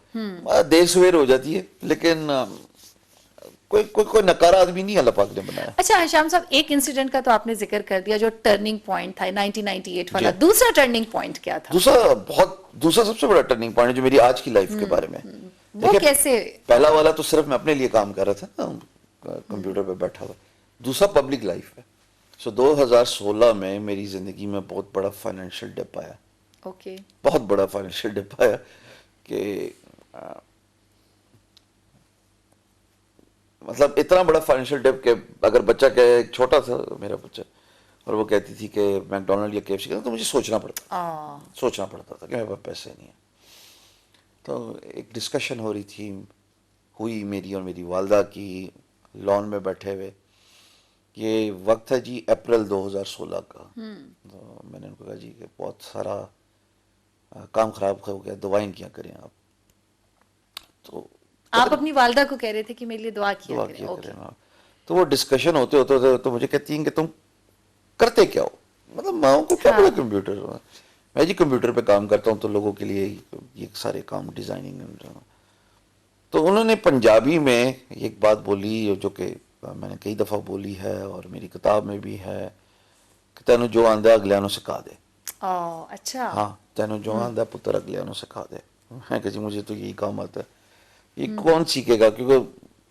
देर सवेर हो जाती है, लेकिन कोई नकारा आदमी नहीं अल्लाह पाक ने बनाया। अच्छा हिशाम साहब, एक इंसिडेंट का तो आपने जिक्र कर दिया जो टर्निंग पॉइंट था 1998 वाला। दूसरा टर्निंग पॉइंट क्या था? दूसरा सबसे बड़ा टर्निंग पॉइंट जो मेरी आज की लाइफ के बारे में। वो कैसे? पहला वाला तो सिर्फ मैं अपने लिए काम कर रहा था ना, कंप्यूटर पे बैठा हुआ। दूसरा पब्लिक लाइफ है। 2016 में मेरी जिंदगी में बहुत बड़ा फाइनेंशियल डिप आया। ओके। बहुत बड़ा फाइनेंशियल डिप आया कि मतलब इतना बड़ा फाइनेंशियल डिप कि अगर बच्चा कहे, छोटा था मेरा बच्चा, और वो कहती थी कि मैकडोनल्ड या KFC का, तो मुझे सोचना पड़ता था कि मेरे पास पैसे नहीं है। तो एक डिस्कशन हुई मेरी और मेरी वालदा की, लॉन में बैठे हुए। ये वक्त है जी अप्रैल 2016 का। तो मैंने उनको कहा जी कि बहुत सारा काम खराब हो गया, दुआएं क्या करें आप। तो आप अपनी वालदा को कह रहे थे कि मेरे लिए दुआ किया करें। तो वो डिस्कशन होते तो मुझे कहती हैं कि तुम करते क्या हो, मतलब माओ को क्या पता कंप्यूटर। मैं जी कंप्यूटर पे काम करता हूँ, तो लोगों के लिए ये सारे काम डिजाइनिंग। तो उन्होंने पंजाबी में एक बात बोली जो कि मैंने कई दफ़ा बोली है और मेरी किताब में भी है कि तेनों जो आंदा अगलियां नूं सिखा दे। अच्छा। हाँ, तेनों जो आंदा पुत्र अगलियां नूं सिखा दे। मैं कहा जी मुझे तो यही काम आता है। ये कौन सीखेगा, क्योंकि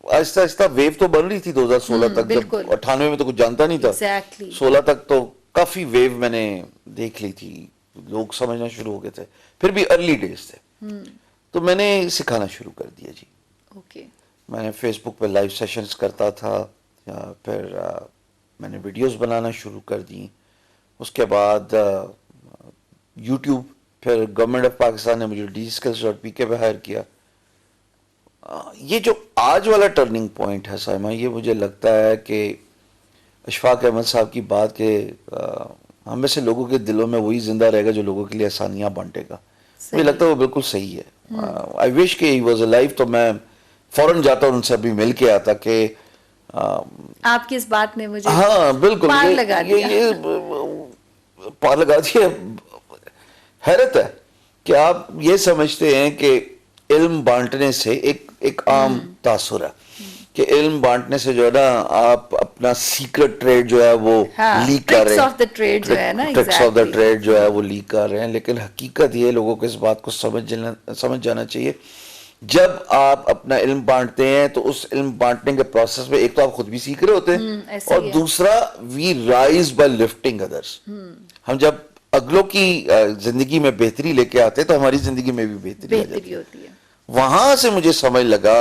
आहिस्ता आहिस्ता वेव तो बन रही थी 2016 तक, जब 98 में तो कुछ जानता नहीं था। Exactly. 16 तक तो काफी वेव मैंने देख ली थी, लोग समझना शुरू हो गए थे, फिर भी अर्ली डेज थे। तो मैंने सिखाना शुरू कर दिया जी। ओके। मैंने फेसबुक पे लाइव सेशंस करता था, या फिर मैंने वीडियोस बनाना शुरू कर दी। उसके बाद यूट्यूब, फिर गवर्नमेंट ऑफ पाकिस्तान ने मुझे DSkills.pk पे हायर किया। ये जो आज वाला टर्निंग पॉइंट है साइमा, ये मुझे लगता है कि अशफाक अहमद साहब की बात के हम में से लोगों के दिलों में वही जिंदा रहेगा जो लोगों के लिए आसानियां बांटेगा। मुझे लगता है वो बिल्कुल सही है। आई विश कि ही वाज अलाइव, तो मैं फौरन जाता और उनसे अभी मिल के आता कि आपकी इस बात ने मुझे हाँ बिल्कुल पार लगा दिया। ये पार लगा दिया। हैरत है कि आप ये समझते हैं कि इल्म बांटने से एक आम तासुर है कि इल्म बांटने से जो है ना आप अपना सीक्रेट ट्रेड जो है वो लीक कर रहे हैं, ट्रिक्स ऑफ द ट्रेड जो है ना, ट्रिक्स ऑफ द ट्रेड जो है वो लीक कर रहे हैं। लेकिन हकीकत ये, लोगों को इस बात को समझ जाना चाहिए, जब आप अपना इल्म बांटते हैं तो उस इल्म बांटने के प्रोसेस में एक तो आप खुद भी सीख रहे होते हैं, और दूसरा we rise by lifting others. हम जब अगलों की जिंदगी में बेहतरी लेके आते हैं तो हमारी जिंदगी में भी बेहतरी होती है। वहां से मुझे समझ लगा,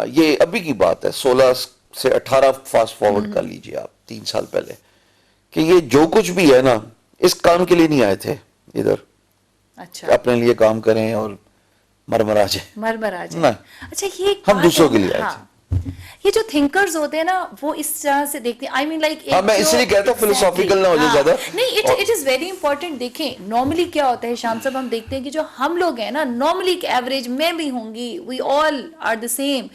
ये अभी की बात है, 16 से 18 फास्ट फॉरवर्ड कर लीजिए आप, 3 साल पहले, कि ये जो कुछ भी है ना, इस काम के लिए नहीं आए थे इधर। अच्छा। अपने लिए काम करें और मरमरा जाए। अच्छा, ये हम दूसरों के लिए आए थे। ये जो थिंकर्स होते हैं ना, वो इस तरह से देखते हैं। आई मीन लाइक, मैं इसलिए कहता हूँ फिलोसॉफिकल ना हो जाए ज्यादा। नहीं, इट इज वेरी इंपॉर्टेंट। देखें नॉर्मली क्या होता है शाम साहब, हम देखते हैं कि जो हम लोग हैं ना, नॉर्मली एवरेज, मैं भी होंगी, we all are the same,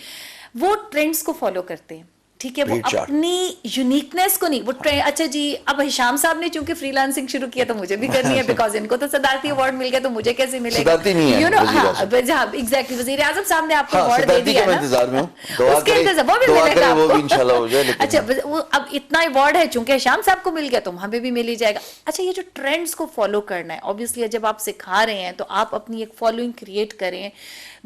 वो ट्रेंड्स को फॉलो करते हैं। ठीक है, वो अपनी यूनिकनेस को नहीं, वो ट्रेंड। अच्छा जी, अब हिशाम साहब ने चूंकि फ्रीलांसिंग शुरू किया तो मुझे भी करनी है, बिकॉज इनको तो सदारती अवार्ड मिल गया, तो मुझे कैसे मिलेगा? सदारती नहीं है, यू नो। हाँ एग्जैक्टली, वजीर आजम साहब ने आपको अवार्ड दे दिया ना, इंतजार में हूं, उसके इंतजार वो भी मिलेगा वो भी इंशाल्लाह हो जाए। अच्छा, अब इतना अवार्ड है, चूंकि हिशाम साहब को मिल गया तो हमें भी मिल ही जाएगा। अच्छा, ये जो ट्रेंड्स को फॉलो करना है, ऑब्वियसली जब आप सिखा रहे हैं तो आप अपनी एक फॉलोइंग क्रिएट करें,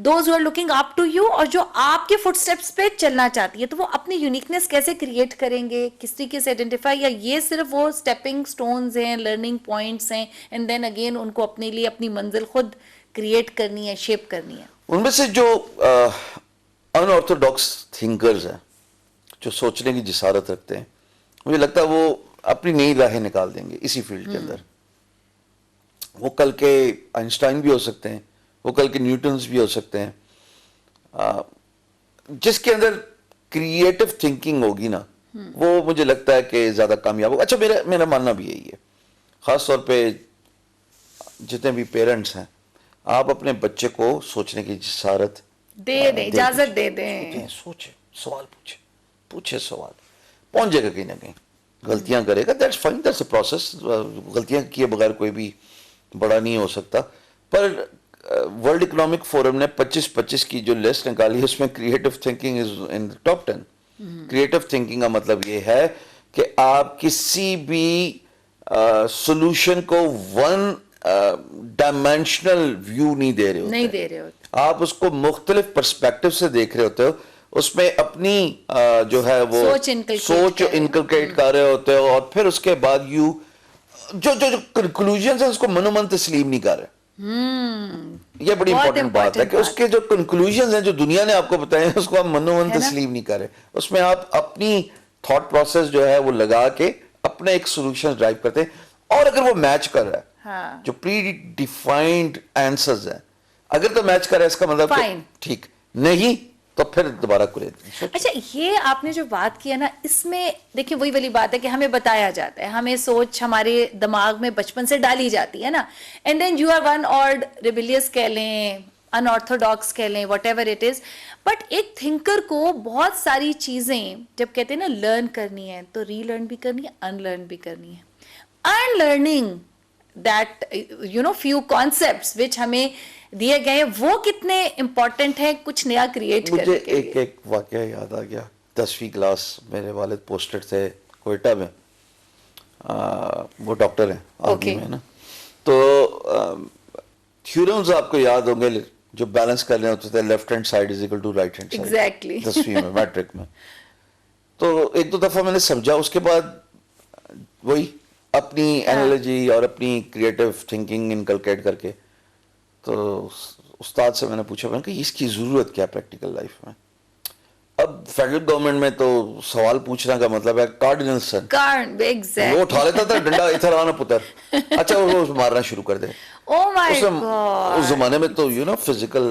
those who are looking up to you, और जो आपके फुटस्टेप्स पे चलना चाहती है, तो वो अपनी यूनिकनेस कैसे क्रिएट करेंगे, किस तरीके से आइडेंटिफाई, या ये सिर्फ वो स्टेपिंग स्टोन्स हैं, लर्निंग पॉइंट्स हैं, एंड देन अगेन उनको अपने लिए अपनी मंजिल खुद क्रिएट करनी है, शेप करनी है? उनमें से जो अनऑर्थोडॉक्स थिंकर्स हैं, जो सोचने की जिसारत रखते हैं, मुझे लगता है वो अपनी नई राहें निकाल देंगे इसी फील्ड के अंदर। वो कल के आइंस्टाइन भी हो सकते हैं, वो कल के न्यूटन्स भी हो सकते हैं। जिसके अंदर क्रिएटिव थिंकिंग होगी ना, वो मुझे लगता है कि ज्यादा कामयाब होगा। अच्छा, मेरा मानना भी यही है, खास तौर पे जितने भी पेरेंट्स हैं, आप अपने बच्चे को सोचने की जिसारत दे दें, इजाजत दे दें, सोचे, सवाल पूछे सवाल, पहुंच जाएगा कहीं ना कहीं। गलतियां करेगा, that's fine, that's a process. गलतियां किए बगैर कोई भी बड़ा नहीं हो सकता। पर वर्ल्ड इकोनॉमिक फोरम ने 25-25 की जो लिस्ट निकाली है, उसमें creative thinking is in top 10। Creative thinking का मतलब ये है कि आप किसी भी सॉल्यूशन को वन डायमेंशनल व्यू नहीं दे रहे होते, आप उसको मुख्तलिफ पर्सपेक्टिव से देख रहे होते हो, उसमें अपनी जो है वो सोच इनकलकेट कर रहे होते हो, और फिर उसके बाद यू जो कंक्लूजन है उसको मनोमन तस्लीम नहीं कर रहे। ये बड़ी इंपॉर्टेंट बात है कि उसके जो कंक्लूजन हैं जो दुनिया ने आपको बताए हैं, उसको आप मनोमन तस्लीम नहीं कर रहे, उसमें आप अपनी थॉट प्रोसेस जो है वो लगा के अपने एक सॉल्यूशन ड्राइव करते हैं। और अगर वो मैच कर रहा है, हाँ, जो प्री डिफाइंड आंसर्स हैं, अगर तो मैच कर रहा है इसका मतलब ठीक, नहीं तो फिर दोबारा करें। अच्छा, ये आपने जो बात की है ना, इसमें देखिए वही वाली बात है कि हमें बताया जाता है, हमें सोच हमारे दिमाग में बचपन से डाली जाती है ना, and then you are one or rebellious कह लें, अनऑर्थोडॉक्स कह लें, whatever it is, but एक थिंकर को बहुत सारी चीजें जब कहते हैं ना लर्न करनी है, तो रीलर्न भी करनी है, अनलर्न भी करनी है। Unlearning that you know few concepts which हमें दिए गए, वो कितने इंपॉर्टेंट है कुछ नया क्रिएट करने के लिए। मुझे एक वाकया याद आ गया। 10वीं क्लास मेरे वालिद पोस्टेड थे कोयटा में। वो डॉक्टर हैं आर्मी Okay. में ना, तो थ्योरम्स आपको याद होंगे जो बैलेंस करने होते थे, left hand side is equal to right hand side, Exactly. 10वीं में मैट्रिक में। तो एक दो दफा मैंने समझा, उसके बाद वही अपनी एनालॉजी और अपनी क्रिएटिव थिंकिंग इनकलकेट करके, तो उस्ताद से मैंने पूछा, मैंने कहा इसकी जरूरत क्या प्रैक्टिकल लाइफ में। अब फेडरल गवर्नमेंट में तो सवाल पूछने का मतलब है कार्डिनल सन, Can't be वो exact. उठा लेता था डंडा, इधर आना पुत्र, अच्छा वो मारना शुरू कर दे। Oh my उस God. जमाने में तो फिजिकल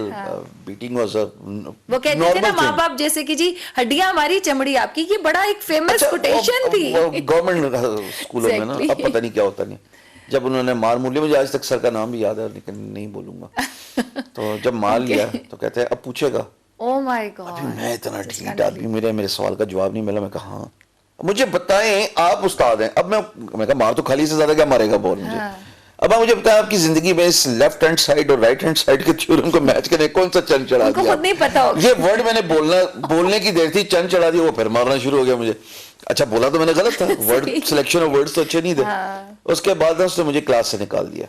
बीटिंग वाज अ वो कहते थे ना माँ बाप जैसे कि जी हड्डियां हमारी चमड़ी आपकी, ये बड़ा एक फेमस कोटेशन थी। गवर्नमेंट स्कूलों में ना, Exactly. अब पता नहीं क्या होता नहीं। जब उन्होंने मार मूल लिया, मुझे आज तक सर का नाम भी याद है लेकिन नहीं बोलूंगा। तो जब मार लिया तो कहते हैं अब पूछेगा। Oh my God. अभी मैं इतना ढीठ आदमी, मेरे सवाल का जवाब नहीं मिला। मैं कहा हाँ, मुझे बताएं, आप उस्ताद हैं। अब मैं कहा मार तो खाली से ज्यादा क्या मारेगा बोल मुझे। अब आप मुझे बताएं, आपकी जिंदगी में इस लेफ्ट हैंड साइड और राइट हैंड साइड के थ्योरम को मैच करने कौन सा चंद चढ़ा उनको दिया? खुद नहीं पता होगा। ये वर्ड मैंने बोलने की देर थी, चंद चढ़ा दिया, वो फिर मारना शुरू हो गया मुझे। अच्छा बोला तो मैंने गलत था, वर्ड सिलेक्शन ऑफ वर्ड्स तो अच्छे नहीं थे। उसके बाद उसने मुझे क्लास से निकाल दिया।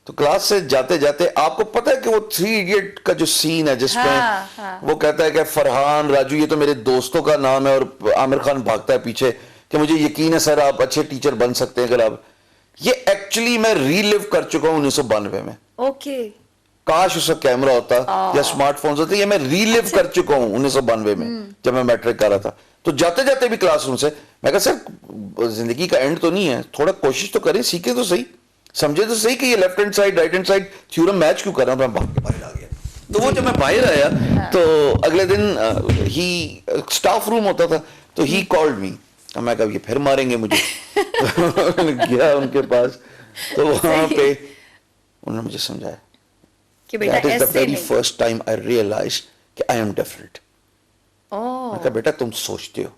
तो क्लास से जाते जाते आपको पता है कि वो 3 इडियट का जो सीन है जिसमें वो कहता है कि फरहान राजू ये तो मेरे दोस्तों का नाम है, और आमिर खान भागता है पीछे कि मुझे यकीन है सर आप अच्छे टीचर बन सकते हैं अगर आप। ये एक्चुअली मैं रीलिव कर चुका हूं 1992 में। ओके। काश उसका कैमरा होता या स्मार्टफोन्स होते, ये मैं रीलिव कर चुका हूं 1992 में जब मैं मैट्रिक कर रहा था। तो जाते जाते भी क्लासरूम से मैं कहा सर जिंदगी का एंड तो नहीं है, थोड़ा कोशिश तो करें, सीखे तो सही, समझे तो सही कि ये left hand side right hand side theorem match क्यों कर रहा हूं। मैं भाग के बाहर आ गया। तो वो जब मैं बाहर आया तो अगले दिन ही स्टाफ रूम होता था, तो ही कॉल्ड मी। मैं कहा ये फिर मारेंगे मुझे। गया उनके पास, तो वहां पे उन्होंने मुझे समझाया कि बेटा दैट इज द ऐसे वेरी नहीं। फर्स्ट टाइम आई रियलाइज्ड कि आई एम डिफरेंट। ओह। मैं कहा बेटा तुम सोचते हो,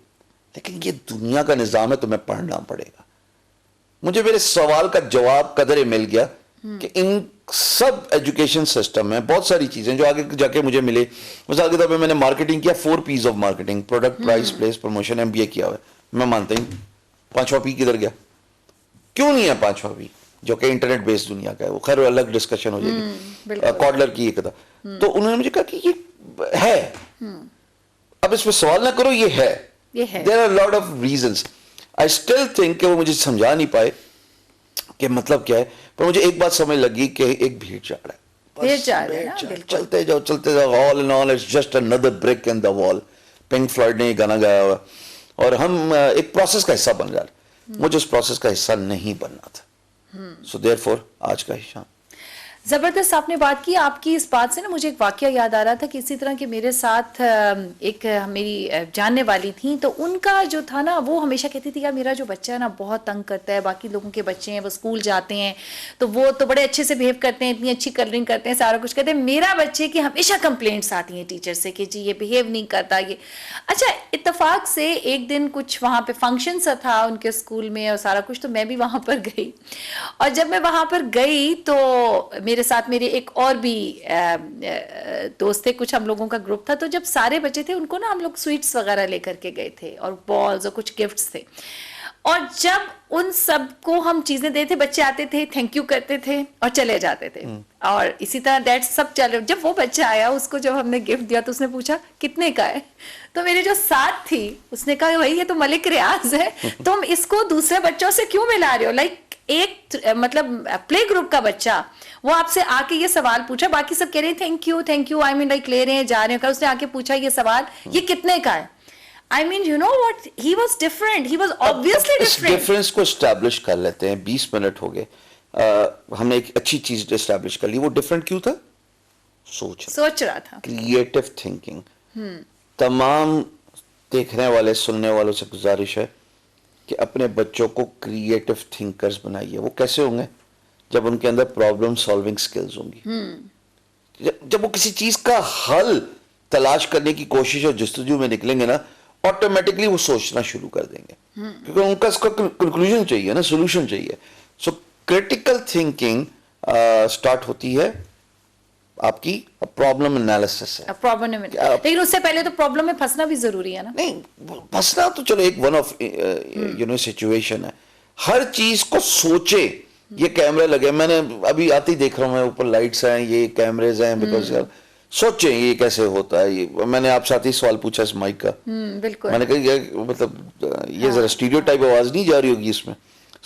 लेकिन ये दुनिया का निजाम है, तुम्हें पढ़ना पड़ेगा। मुझे मेरे सवाल का जवाब कदरे मिल गया कि इन सब एजुकेशन सिस्टम में बहुत सारी चीजें जो आगे जाके मुझे मिले। मिसाल के तौर पे मैंने मार्केटिंग किया, 4 P's of marketing, product, price, place, promotion, MBA किया हुआ है। मैं मानता हूं 5वां P किधर गया? क्यों नहीं है 5वां P, जो कि इंटरनेट बेस्ड दुनिया का है, वो खैर अलग डिस्कशन हो जाएगी। कॉडलर की एक था, तो उन्होंने मुझे कहा कि ये है, अब इसमें सवाल ना करो, ये है। There are lot of reasons. I still think कि वो मुझे समझा नहीं पाए कि मतलब क्या है, पर मुझे एक बात समझ लगी कि एक भीड़ चाल है, चलते जाओ, all in all it's just another brick in the wall. Pink Floyd ने ये गाना गाया हुआ, और हम एक प्रोसेस का हिस्सा बन जा रहे। मुझे उस प्रोसेस का हिस्सा नहीं बनना था, सो देयरफॉर आज का हिस्सा। जबरदस्त आपने बात की। आपकी इस बात से ना मुझे एक वाकया याद आ रहा था कि इसी तरह के मेरे साथ एक मेरी जानने वाली थी, तो उनका जो था ना, वो हमेशा कहती थी यार मेरा जो बच्चा है ना बहुत तंग करता है, बाकी लोगों के बच्चे हैं वो स्कूल जाते हैं तो वो तो बड़े अच्छे से बिहेव करते हैं, इतनी अच्छी कलरिंग करते हैं, सारा कुछ करते हैं, मेरा बच्चे की हमेशा कंप्लेंट्स आती हैं टीचर से कि जी ये बिहेव नहीं करता ये। अच्छा, इत्तेफाक से एक दिन कुछ वहाँ पे फंक्शन सा था उनके स्कूल में और सारा कुछ, तो मैं भी वहाँ पर गई, और जब मैं वहाँ पर गई तो मेरे साथ मेरे एक और भी दोस्त थे, कुछ हम लोगों का ग्रुप था। तो जब सारे बच्चे थे उनको ना हम लोग स्वीट्स वगैरह लेकर के गए थे और बॉल्स और कुछ गिफ्ट्स थे, और जब उन सबको हम चीजें देते, बच्चे आते थे, थैंक यू करते थे और चले जाते थे, और इसी तरह दैट सब चले। जब वो बच्चा आया, उसको जब हमने गिफ्ट दिया तो उसने पूछा कितने का है, तो मेरे जो साथ थी उसने कहा भाई ये तो मलिक रियाज है, तुम इसको दूसरे बच्चों से क्यों मिला रहे हो? लाइक एक मतलब प्ले ग्रुप का बच्चा वो आपसे आके ये सवाल पूछा, बाकी सब कह रहे हैं thank you, I mean like ले रहे हैं जा रहे हैं, उसने आके पूछा ये सवाल ये कितने का है? I mean, you know what? He was different. He was obviously different. Difference को एस्टैब्लिश कर लेते हैं। 20 मिनट हो गए, हमने एक अच्छी चीज एस्टैब्लिश कर ली। वो डिफरेंट क्यों था? सोच रहा था। Creative thinking. तमाम देखने वाले सुनने वालों से गुजारिश है कि अपने बच्चों को क्रिएटिव थिंकर्स बनाइए। वो कैसे होंगे? जब उनके अंदर प्रॉब्लम सॉल्विंग स्किल्स होंगी। जब वो किसी चीज का हल तलाश करने की कोशिश और जस्तजू में निकलेंगे ना, ऑटोमेटिकली वो सोचना शुरू कर देंगे, क्योंकि उनका इसका कंक्लूजन चाहिए ना, सोल्यूशन चाहिए। सो क्रिटिकल थिंकिंग स्टार्ट होती है आपकी प्रॉब्लम एनालिसिस से। प्रॉब्लम में, लेकिन उससे पहले तो प्रॉब्लम में फंसना भी जरूरी है ना? नहीं, फंसना तो चलो एक वन ऑफ सिचुएशन है। हर चीज को सोचे। ये कैमरे लगे, मैंने अभी आते ही देख रहा हूँ मैं, ऊपर लाइट्स हैं, ये कैमरेज हैं, बिकॉज यार सोचें ये कैसे होता है। ये मैंने आपसे आते ही सवाल पूछा इस माइक का, बिल्कुल। मैंने कहा ये मतलब ये जरा स्टीरियोटाइप आवाज नहीं जा रही होगी इसमें।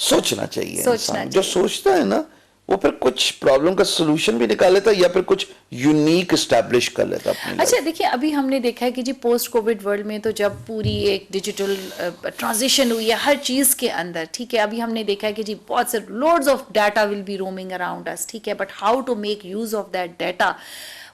सोचना चाहिए इंसान, जो सोचता है ना वो फिर कुछ प्रॉब्लम का सोल्यूशन भी निकाल लेता है या फिर कुछ यूनिक एस्टैब्लिश कर लेता है। अच्छा देखिए, अभी हमने देखा है कि जी पोस्ट कोविड वर्ल्ड में तो जब पूरी एक डिजिटल ट्रांजिशन हुई है हर चीज के अंदर, ठीक है, अभी हमने देखा है कि जी बहुत से loads of data will be roaming around us, ठीक है, but how to make use of that data,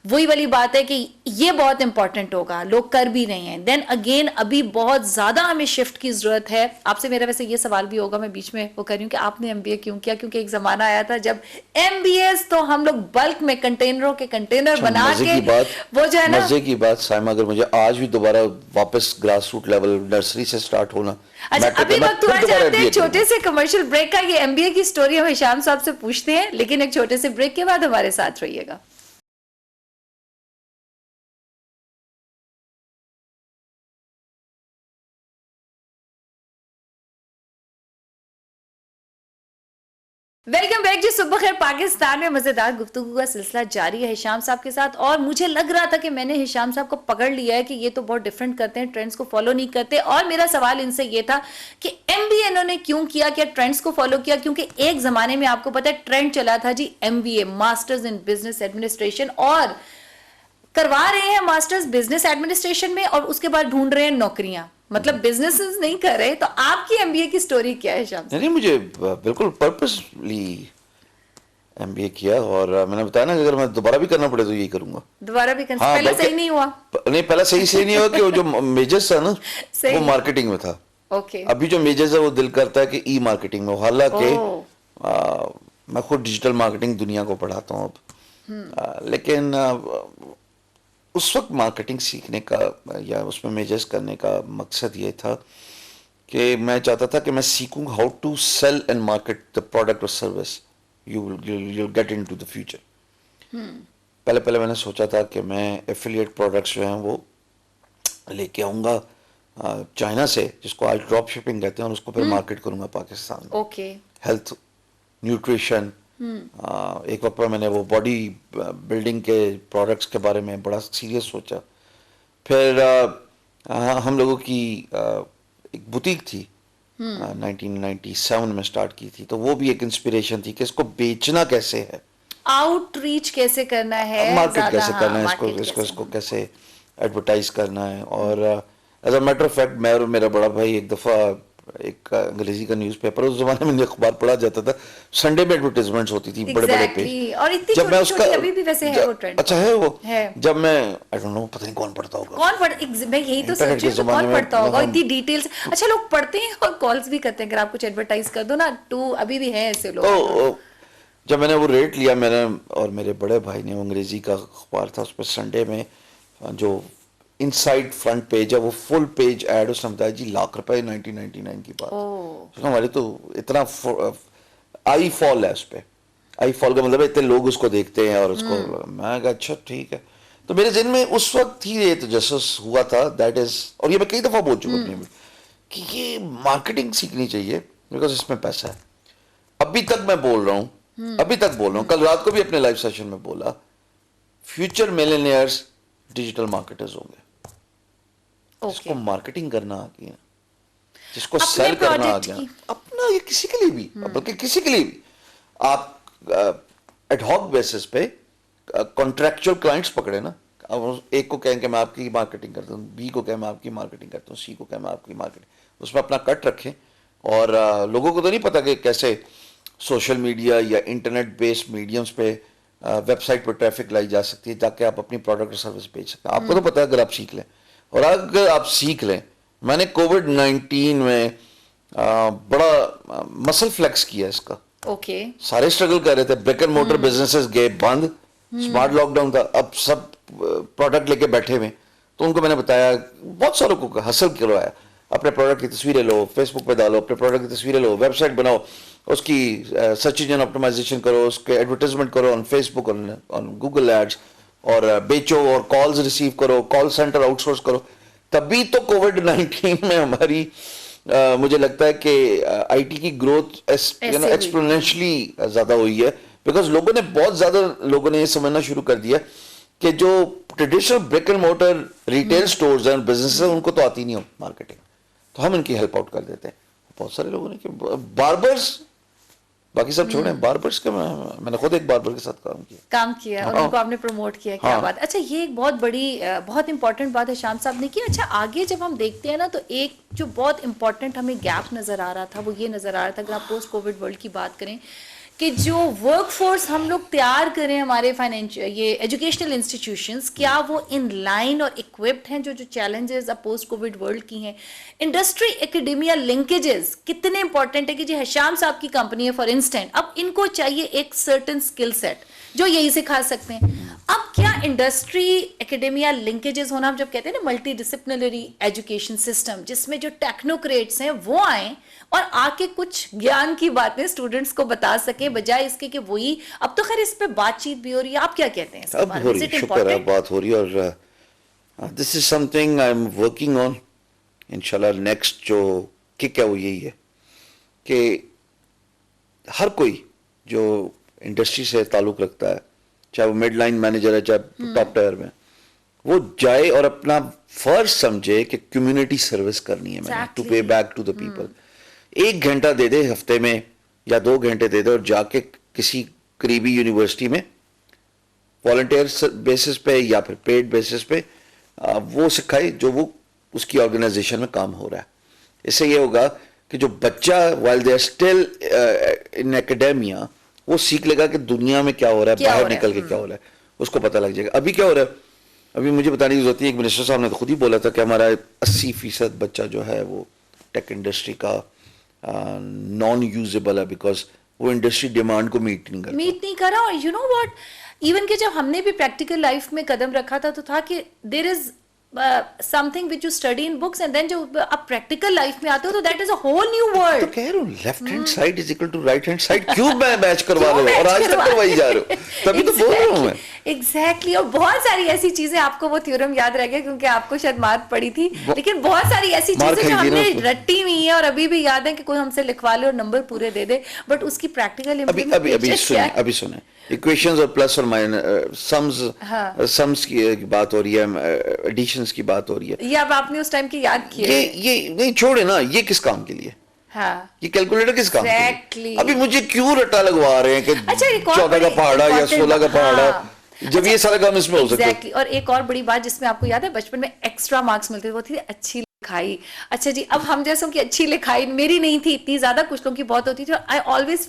वही वाली बात है कि ये बहुत इंपॉर्टेंट होगा, लोग कर भी रहे हैं। देन अगेन अभी बहुत ज्यादा हमें शिफ्ट की जरूरत है। आपसे मेरा वैसे ये सवाल भी होगा, मैं बीच में वो कर रही हूँ कि आपने एमबीए क्यों किया, क्योंकि एक जमाना आया था जब एमबीएस तो हम लोग बल्क में कंटेनरों के कंटेनर बना के वो जो है ना, मजे की बात साइमा, अगर मुझे आज भी दोबारा वापस ग्रास रूट लेवल नर्सरी से स्टार्ट होना। अच्छा अभी वक्त हुआ जाते हैं छोटे से कमर्शियल ब्रेक का। ये एमबीए की स्टोरी हम हिशाम साहब से पूछते हैं, लेकिन एक छोटे से ब्रेक के बाद हमारे साथ रहिएगा। वेलकम बैक जी। सुबह खैर पाकिस्तान में मजेदार गुफ्तगू का सिलसिला जारी है हिशाम साहब के साथ, और मुझे लग रहा था कि मैंने हिशाम साहब को पकड़ लिया है कि ये तो बहुत डिफरेंट करते हैं, ट्रेंड्स को फॉलो नहीं करते। और मेरा सवाल इनसे ये था कि एमबीए इन्होंने क्यों किया, क्या ट्रेंड्स को फॉलो किया? क्योंकि एक जमाने में आपको पता है ट्रेंड चला था जी MBA, masters in business administration, और करवा रहे हैं मास्टर्स बिजनेस एडमिनिस्ट्रेशन में और उसके बाद ढूंढ रहे हैं नौकरियां, मतलब बिजनेसेस नहीं कर रहे। तो आपकी एमबीए की स्टोरी क्या है शाम? नहीं, मुझे बिल्कुल पर्पसली एमबीए किया, और मैंने बताया ना अगर मैं दोबारा भी करना पड़े तो यही करूंगा। दोबारा भी करना? पहले सही नहीं हुआ? नहीं, पहला सही नहीं हुआ कि वो जो मेजर्स था ना वो मार्केटिंग में था। ओके। अभी जो मेजर्स है वो दिल करता है कि ई मार्केटिंग में, हालांकि मैं खुद डिजिटल मार्केटिंग दुनिया को पढ़ाता हूँ अब, लेकिन उस वक्त मार्केटिंग सीखने का या उसमें मेजर्स करने का मकसद ये था कि मैं चाहता था कि मैं सीखूं how to sell and market the product और service you will get into the future. पहले मैंने सोचा था कि मैं एफिलिएट प्रोडक्ट्स जो हैं वो लेके आऊँगा चाइना से, जिसको आज ड्रॉप शिपिंग कहते हैं, और उसको फिर मार्केट करूँगा पाकिस्तान में। ओके। हेल्थ, न्यूट्रिशन, एक वक्त पर मैंने वो बॉडी बिल्डिंग के प्रोडक्ट्स के बारे में बड़ा सीरियस सोचा। फिर हम लोगों की एक बुटीक थी 1997 में स्टार्ट की थी, तो वो भी एक इंस्पिरेशन थी कि इसको बेचना कैसे है, आउटरीच कैसे करना है, मार्केट कैसे करना है, इसको कैसे एडवर्टाइज करना है। और as a matter of fact मैं और मेरा बड़ा भाई एक दफ़ा एक अंग्रेजी का न्यूज़पेपर, उस जमाने में अखबार पढ़ा जाता था, संडे में एडवर्टाइजमेंट्स होती थी बड़े-बड़े पेज, और इतनी जब मैं उसका अभी भी वैसे है वो ट्रेंड। अच्छा है वो है। जब मैं आई डोंट नो, पता नहीं कौन पढ़ता होगा, मैं यही तो सोच रही हूं कौन पढ़ता होगा इतनी डिटेल्स। अच्छा लोग पढ़ते हैं और कॉल्स भी करते हैं, अगर आप कुछ एडवर्टाइज कर दो ना टू, अभी भी है ऐसे लोग। तो जब मैंने वो रेट लिया, मैंने और मेरे बड़े भाई ने, अंग्रेजी का अखबार था, उस पर संडे में जो इनसाइड फ्रंट पेज है वो फुल पेज ऐड, उसने बताया जी ₹1,00,000 1999 की बात। तो हमारी तो इतना आई फॉल है उस पर, आई फॉल का मतलब इतने लोग उसको देखते हैं और उसको, मैं कहा अच्छा ठीक है। तो मेरे जिन में उस वक्त ही ये तजस्सुस हुआ था, दैट इज, और ये मैं कई दफा बोल चुका हूँ कि ये मार्केटिंग सीखनी चाहिए बिकॉज इसमें पैसा है। अभी तक मैं बोल रहा हूँ, कल रात को भी अपने लाइव सेशन में बोला, फ्यूचर मिलेनियर्स डिजिटल मार्केटर्स होंगे। जिसको मार्केटिंग करना आ गया, जिसको सेल करना आ गया अपना, ये किसी के लिए भी, बल्कि किसी के लिए भी, आप एडहॉक बेसिस पे कॉन्ट्रैक्चुअल क्लाइंट्स पकड़े ना, अब एक को कहें कि मैं आपकी मार्केटिंग करता हूँ, बी को कहें मैं आपकी मार्केटिंग करता हूँ, सी को कहें मैं आपकी मार्केटिंग, उसमें अपना कट रखें। और लोगों को तो नहीं पता कि कैसे सोशल मीडिया या इंटरनेट बेस्ड मीडियम्स पे वेबसाइट पर ट्रैफिक लाई जा सकती है ताकि आप अपनी प्रोडक्ट और सर्विस बेच सकते हैं। आपको तो पता है अगर आप सीख लें, और अगर आप सीख लें, मैंने कोविड-19 में बड़ा मसल फ्लेक्स किया इसका। ओके। सारे स्ट्रगल कर रहे थे, ब्रिक एंड मोटर बिजनेसेस गए बंद, स्मार्ट लॉकडाउन था, अब सब प्रोडक्ट लेके बैठे हुए, तो उनको मैंने बताया, बहुत सारों को हसल करवाया, अपने प्रोडक्ट की तस्वीरें लो, फेसबुक पे डालो, अपने प्रोडक्ट की तस्वीरें लो, वेबसाइट बनाओ, उसकी सर्च इंजन ऑप्टिमाइजेशन करो, उसके एडवर्टाइजमेंट करो on Facebook, on Google ads, और बेचो और कॉल्स रिसीव करो, कॉल सेंटर आउटसोर्स करो। तभी तो कोविड-19 में हमारी मुझे लगता है कि आईटी की ग्रोथ एक्सपोनेंशियली ज्यादा हुई है, बिकॉज लोगों ने बहुत ज्यादा लोगों ने ये समझना शुरू कर दिया कि जो traditional brick and motor retail stores हैं, बिजनेस हैं, उनको तो आती नहीं हो मार्केटिंग, तो हम इनकी हेल्प आउट कर देते हैं। बहुत सारे लोगों ने बार्बर्स, बाकी सब छोड़े, बार्बर्स का मैंने खुद एक बार्बर के साथ काम किया और उनको आपने प्रमोट किया। क्या बात। अच्छा, ये एक बहुत बड़ी बहुत इंपॉर्टेंट बात है शाम साहब ने की। अच्छा, आगे जब हम देखते हैं ना, तो एक जो बहुत इंपॉर्टेंट हमें गैप नजर आ रहा था वो ये नजर आ रहा था, अगर आप पोस्ट कोविड वर्ल्ड की बात करें, कि जो वर्कफोर्स हम लोग तैयार करें हमारे फाइनेंशियल ये एजुकेशनल इंस्टीट्यूशंस, क्या वो इन लाइन और इक्विप्ड हैं जो चैलेंजेस अब पोस्ट कोविड वर्ल्ड की हैं? इंडस्ट्री एकेडेमिया लिंकेजेस कितने इंपॉर्टेंट है कि जी हशाम साहब की कंपनी है फॉर इंस्टेंट, अब इनको चाहिए एक सर्टेन स्किल सेट जो यही सिखा सकते हैं। अब क्या इंडस्ट्री एकेडेमिया लिंकेजेस होना, हम जब कहते हैं ना मल्टी डिसिप्लिनरी एजुकेशन सिस्टम, जिसमें जो टेक्नोक्रेट्स हैं वो आए और आके कुछ ज्ञान की बातें स्टूडेंट्स को बता सके, बजाय इसके कि वही, अब तो खैर इस पे बातचीत भी हो रही है, आप क्या कहते हैं? अब हो रही, शुक्र है बात हो रही है, और this is something I am working on. इंशाल्लाह नेक्स्ट जो किक है वो यही है कि हर कोई जो इंडस्ट्री से ताल्लुक रखता है, चाहे वो मिड लाइन मैनेजर है, चाहे टॉप टायर में, वो जाए और अपना फर्ज समझे कि कम्युनिटी सर्विस करनी है, मैंने टू पे बैक टू द पीपल। 1 घंटा दे दे हफ्ते में या 2 घंटे दे दे और जाके किसी करीबी यूनिवर्सिटी में वॉलंटियर बेसिस पे या फिर पेड बेसिस पे वो सिखाए जो वो उसकी ऑर्गेनाइजेशन में काम हो रहा है। इससे ये होगा कि जो बच्चा while they are still in academia, वो सीख लेगा कि दुनिया में क्या हो रहा है, बाहर निकल के क्या हो रहा है, उसको पता लग जाएगा। अभी क्या हो रहा है, अभी मुझे बताने की जरूरत है, एक मिनिस्टर साहब ने तो खुद ही बोला था कि हमारा 80% बच्चा जो है वो टेक इंडस्ट्री का नॉन यूजेबल है, बिकॉज वो इंडस्ट्री डिमांड को मीट नहीं कर रहा। और यू नो व्हाट, इवन कि जब हमने भी प्रैक्टिकल लाइफ में कदम रखा था तो था कि there is something which you study in books and then जो आप प्रैक्टिकल लाइफ में आते हो तो that is a whole new world. तो कह रहा हूं left hand side is equal to right hand side, क्यों मैच करवा रहे हो और आज तक करवाई जा रहे हो, तभी तो बोल रहा हूं मैं। एग्जैक्टली। और बहुत सारी ऐसी चीजें, आपको वो थ्योरम याद रह गया क्योंकि आपको शायद मार पड़ी थी, लेकिन बहुत सारी ऐसी चीजें जो हमने रट्टी हुई है और अभी भी याद है कि कोई हमसे लिखवा ले और नंबर पूरे दे दे, बट उसकी प्रैक्टिकल इम्प्लीमेंटेशन अभी सुने इक्वेशंस और प्लस और माइनस सम्स की बात हो रही है, एडिशंस की बात हो रही है, ये अब आपने उस टाइम की याद किया। ये नहीं छोड़े ना, ये किस काम के लिए? हाँ, ये कैलकुलेटर किस काम के लिए? अभी मुझे क्यों रट्टा लगवा रहे हैं कि 14 का पहाड़ा या 16 का पहाड़ा, जब ये सारा काम इसमें हो सकता है। और एक और बड़ी बात जिसमें आपको याद है बचपन में एक्स्ट्रा मार्क्स मिलते थे, वो थी अच्छी लिखाई। अच्छा जी, अब हम जैसों की अच्छी लिखाई मेरी नहीं थी इतनी ज्यादा, कुछ लोगों की बहुत होती थी। आई ऑलवेज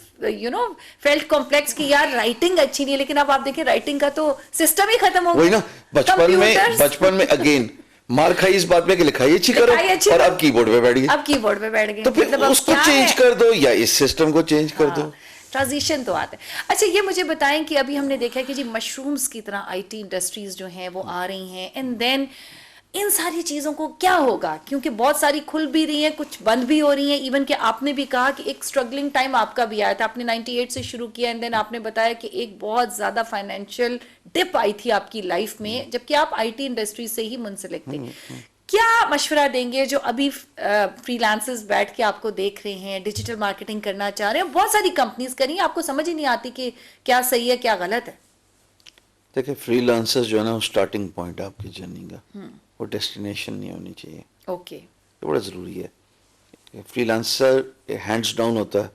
फेल्ट कॉम्प्लेक्स कि यार राइटिंग अच्छी नहीं है, लेकिन अब आप देखें राइटिंग का तो सिस्टम ही खत्म हो गया। वही ना, बचपन में अगेन मार खाई इस बात में कि लिखाई अच्छी करो और अब कीबोर्ड पे बैठ गए, अब कीबोर्ड पे बैठ गए, तो फिर मतलब उसको चेंज कर दो या इस सिस्टम को चेंज कर दो। ट्रांजिशन तो आता है। अच्छा, ये मुझे बताएं कि अभी हमने देखा कि जी मशरूम्स की तरह आईटी इंडस्ट्रीज जो हैं वो आ रही हैं, एंड देन इन सारी चीज़ों को क्या होगा, क्योंकि बहुत सारी खुल भी रही हैं, कुछ बंद भी हो रही हैं। इवन कि आपने भी कहा कि एक स्ट्रगलिंग टाइम आपका भी आया था, आपने 98 से शुरू किया, एंड देन आपने बताया कि एक बहुत ज़्यादा फाइनेंशियल डिप आई थी आपकी लाइफ में, जबकि आप आईटी इंडस्ट्री से ही मुंसलिक थे। क्या मशवरा देंगे जो अभी फ्रीलांसर्स बैठ के आपको देख रहे हैं, डिजिटल मार्केटिंग करना चाह रहे हैं, बहुत सारी कंपनीज करी हैं, आपको समझ ही नहीं आती कि क्या सही है क्या गलत है? देखिए, फ्रीलांसर्स जो है ना, स्टार्टिंग पॉइंट आपकी जर्नी का, वो डेस्टिनेशन नहीं होनी चाहिए। ओके, ये बड़ा ज़रूरी है। फ्रीलांसर हैंड्स डाउन होता है,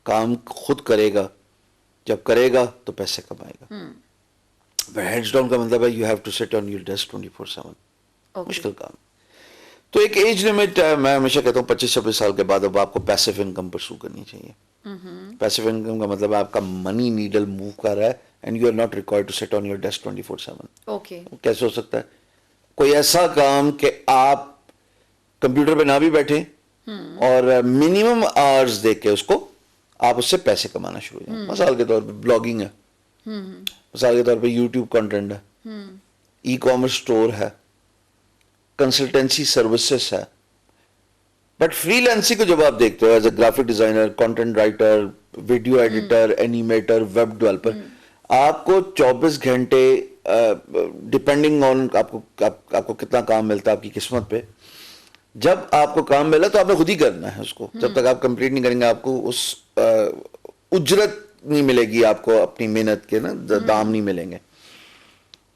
काम खुद करेगा, जब करेगा तो पैसे कमाएगा। बट हैंड्स डाउन का मतलब है you have to sit on your desk 24/7। मुश्किल काम। तो एक एज लिमिट है, मैं हमेशा कहता हूँ 25-26 साल के बाद अब आपको पैसिव इनकम परसू करनी चाहिए। पैसिव इनकम का मतलब है आपका मनी नीडल मूव कर रहा है and you are not required to sit on your desk 24/7। Okay, कैसे हो सकता है? कोई ऐसा काम कि आप कंप्यूटर पे ना भी बैठे और मिनिमम आवर्स देख के उसको आप उससे पैसे कमाना शुरू हो जाए। मिसाल के तौर पे ब्लॉगिंग है, मिसाल के तौर पे यूट्यूब कंटेंट है, ई कॉमर्स स्टोर है, कंसल्टेंसी सर्विसेज है। बट फ्रीलांसिंग को जब आप देखते हो as a graphic designer, content writer, video editor, animator, web developer, आपको 24 घंटे डिपेंडिंग ऑन आपको कितना काम मिलता है आपकी किस्मत पे, जब आपको काम मिला तो आपने खुद ही करना है उसको, जब तक आप कंप्लीट नहीं करेंगे आपको उस उजरत नहीं मिलेगी, आपको अपनी मेहनत के ना दाम नहीं मिलेंगे।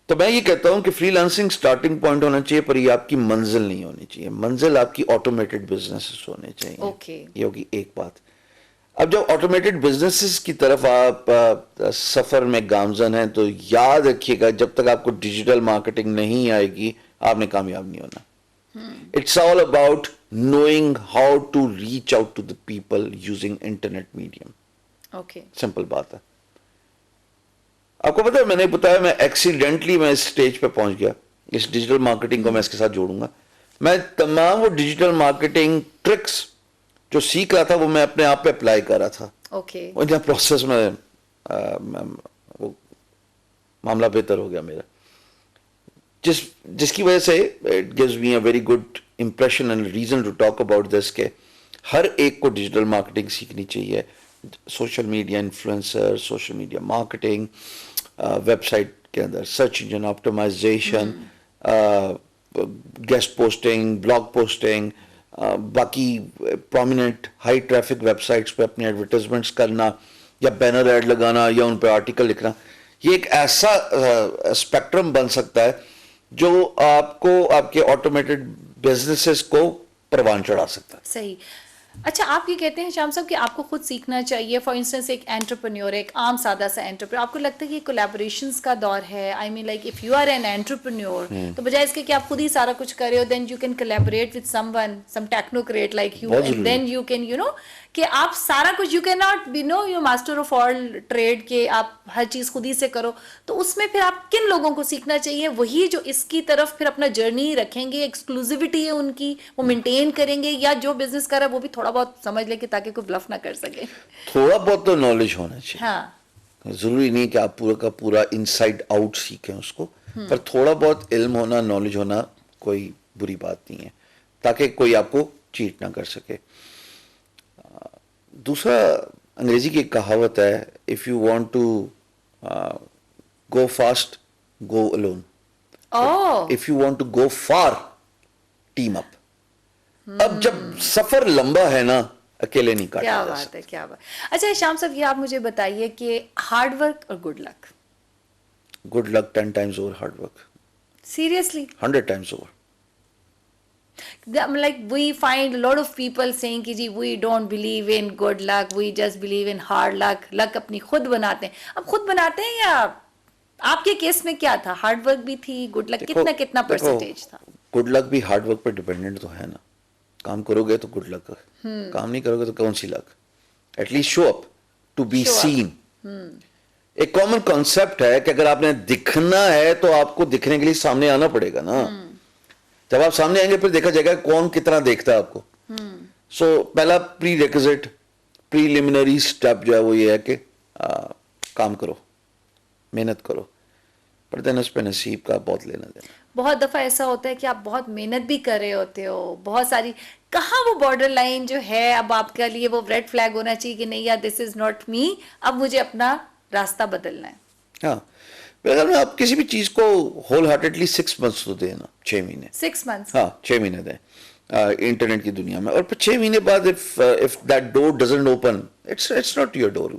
तो मैं ये कहता हूं कि फ्रीलांसिंग स्टार्टिंग पॉइंट होना चाहिए, पर ये आपकी मंजिल नहीं होनी चाहिए। मंजिल आपकी ऑटोमेटेड बिजनेसेस होने चाहिए। ओके। ये होगी एक बात। अब जब ऑटोमेटेड बिजनेसेस की तरफ आप सफर में गामजन हैं, तो याद रखिएगा जब तक आपको डिजिटल मार्केटिंग नहीं आएगी आपने कामयाब नहीं होना। It's all about knowing how to reach out to the people using internet medium. Okay. Simple बात है। आपको पता है, मैंने बताया मैं एक्सीडेंटली मैं इस स्टेज पे पहुंच गया। इस डिजिटल मार्केटिंग को मैं इसके साथ जोड़ूंगा। मैं तमाम वो डिजिटल मार्केटिंग ट्रिक्स जो सीख रहा था वो मैं अपने आप पे अप्लाई कर रहा था। ओके। और प्रोसेस में वो मामला बेहतर हो गया मेरा, जिसकी वजह से it gives me a very good impression and reason to talk about this के हर एक को डिजिटल मार्केटिंग सीखनी चाहिए। Social media influencer, social media marketing, website के अंदर search engine optimisation, guest posting, blog posting, बाकी प्रोमिनेंट हाई ट्रैफिक वेबसाइट्स पे अपने एडवर्टाइजमेंट्स करना या बैनर ऐड लगाना या उन पे आर्टिकल लिखना। ये एक ऐसा स्पेक्ट्रम बन सकता है जो आपको आपके ऑटोमेटेड बिजनेसेस को परवान चढ़ा सकता है। सही। अच्छा, आप ये कहते हैं श्याम साहब कि आपको खुद सीखना चाहिए। फॉर इंस्टेंस एक एंटरप्रेन्योर, एक आम सादा सा एंटरप्रेन्योर, आपको लगता है कि कोलैबोरेशंस का दौर है? I mean like if you are an entrepreneur, तो बजाय इसके कि आप खुद ही सारा कुछ कर रहे हो, then you can collaborate with someone, some technocrat like you, and then you can कि आप सारा कुछ, you can not be you master of all trade के आप हर चीज खुद ही से करो। तो उसमें फिर आप किन लोगों को सीखना चाहिए? वही जो इसकी तरफ फिर अपना जर्नी रखेंगे, एक्सक्लूसिविटी है उनकी, वो मेंटेन करेंगे, या जो बिजनेस कर रहा है वो भी थोड़ा बहुत समझ ले कि ताकि कोई ब्लफ ना कर सके? थोड़ा बहुत तो नॉलेज होना चाहिए। हाँ। जरूरी नहीं कि आप पूरा का पूरा इनसाइड आउट सीखें उसको, पर थोड़ा बहुत इल्म होना, नॉलेज होना कोई बुरी बात नहीं है, ताकि कोई आपको चीट ना कर सके। दूसरा, अंग्रेजी की एक कहावत है, if you want to go fast go alone, if you want to go far team up. अब जब सफर लंबा है ना, अकेले नहीं काटा क्या जा बात सकता। है, क्या बात। अच्छा श्याम साहब, ये आप मुझे बताइए कि हार्ड वर्क और good luck? Good luck 10 times over hard work. Seriously? 100 times over. Like we find a lot of people saying कि जी we don't believe in good luck, we just believe in hard luck. luck अपनी खुद बनाते हैं। अब खुद बनाते हैं या आपके केस में क्या था? हार्ड वर्क भी थी, गुड लक कितना कितना परसेंटेज था? गुड लक भी हार्ड वर्क पर डिपेंडेंट तो है ना। काम करोगे तो गुड लक, काम नहीं करोगे तो कौन सी luck? At least show up to be seen. एक कॉमन कॉन्सेप्ट है कि अगर आपने दिखना है तो आपको दिखने के लिए सामने आना पड़ेगा ना। जब आप सामने आएंगे फिर देखा जाएगा कौन कितना देखता है आपको। सो पहला प्री रिक्विजिट, प्रीलिमिनरी स्टेप जो है वो ये है कि काम करो, मेहनत करो, पर देन उस पे नसीब का बहुत लेना देना। बहुत दफा ऐसा होता है कि आप बहुत मेहनत भी कर रहे होते हो, बहुत सारी, कहाँ वो बॉर्डर लाइन जो है, अब आपके लिए वो रेड फ्लैग होना चाहिए कि नहीं यार दिस इज नॉट मी, अब मुझे अपना रास्ता बदलना है। हाँ, अगर आप किसी भी चीज को होल हार्टेडली 6 months तो देना, 6 महीने। 6 months? हाँ, 6 महीने दें इंटरनेट की दुनिया में, और फिर 6 महीने बाद if that door doesn't open, it's not your door.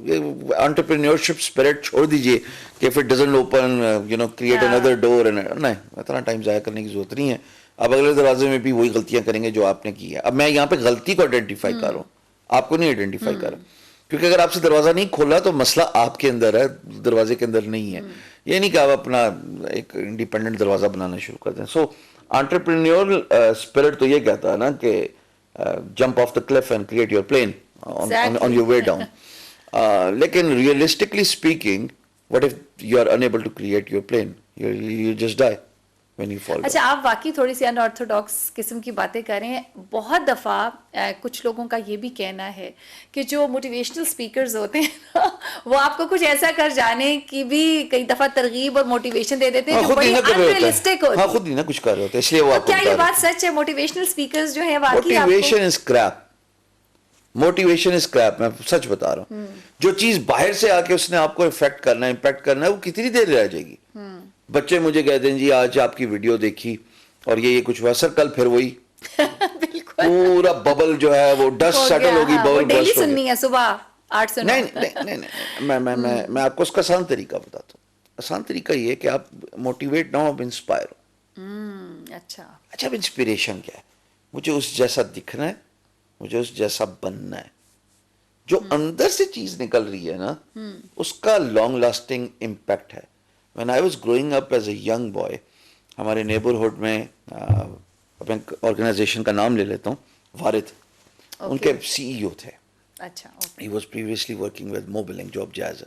Entrepreneurship spirit छोड़ दीजिए कि if it doesn't open create another door. नहीं, इतना टाइम जाया करने की जरूरत नहीं है। अब अगले दरवाजे में भी वही गलतियां करेंगे जो आपने की है। अब मैं यहाँ पे गलती को आइडेंटिफाई कर रहा हूँ, आपको नहीं आइडेंटिफाई कर रहा, क्योंकि अगर आपसे दरवाजा नहीं खोला तो मसला आपके अंदर है, दरवाजे के अंदर नहीं है। ये नहीं कि आप अपना एक इंडिपेंडेंट दरवाजा बनाना शुरू कर दें। सो एंटरप्रेन्योरल स्पिरिट तो ये कहता है ना कि jump off the cliff and create your plane on your way down. लेकिन realistically speaking, what if you are unable to create your plane, you just die when you fall. अच्छा, आप वाकई थोड़ी सी अनऑर्थोडॉक्स किस्म की बातें कर रहे हैं। बहुत दफ़ा कुछ लोगों का ये भी कहना है कि जो मोटिवेशनल स्पीकर्स होते हैं ना, वो आपको कुछ ऐसा कर जाने की भी कई दफ़ा तरगीब और मोटिवेशन दे देते हैं जो बड़ी अनरियलिस्टिक होती है। खुद ही ना कुछ कर रहे होते हैं, इसलिए वो आपको क्या ये बात सच है? मोटिवेशनल स्पीकर्स जो है वाकई motivation is crap, motivation is crap. मैं सच बता रहा हूँ, जो चीज बाहर से आके उसने आपको इफेक्ट करना है, इम्पैक्ट करना है, वो कितनी देर रह जाएगी। बच्चे मुझे कहते हैं जी आज आपकी वीडियो देखी और ये कुछ हुआ, सर कल फिर वही। पूरा बबल जो है वो डस्ट हो सेटल गया, होगी, हाँ, वो बबल डेली बर्स्ट होगी। सुननी है सुबह 8 से 9। नहीं नहीं नहीं नहीं, मैं आपको उसका आसान तरीका बताता हूँ। आसान तरीका ये है कि आप मोटिवेट ना हो, आप इंस्पायर हो। अच्छा। अच्छा, अब इंस्पिरेशन क्या है? मुझे उस जैसा दिखना है, मुझे उस जैसा बनना है। जो अंदर से चीज निकल रही है ना, उसका लॉन्ग लास्टिंग इम्पैक्ट है। When I was growing up as a young boy, हमारे नेबरहुड में अपने ऑर्गेनाइजेशन का नाम ले लेता हूँ, वारिद, उनके सीईओ थे। अच्छा, he was previously working with Mobilink job Jazz,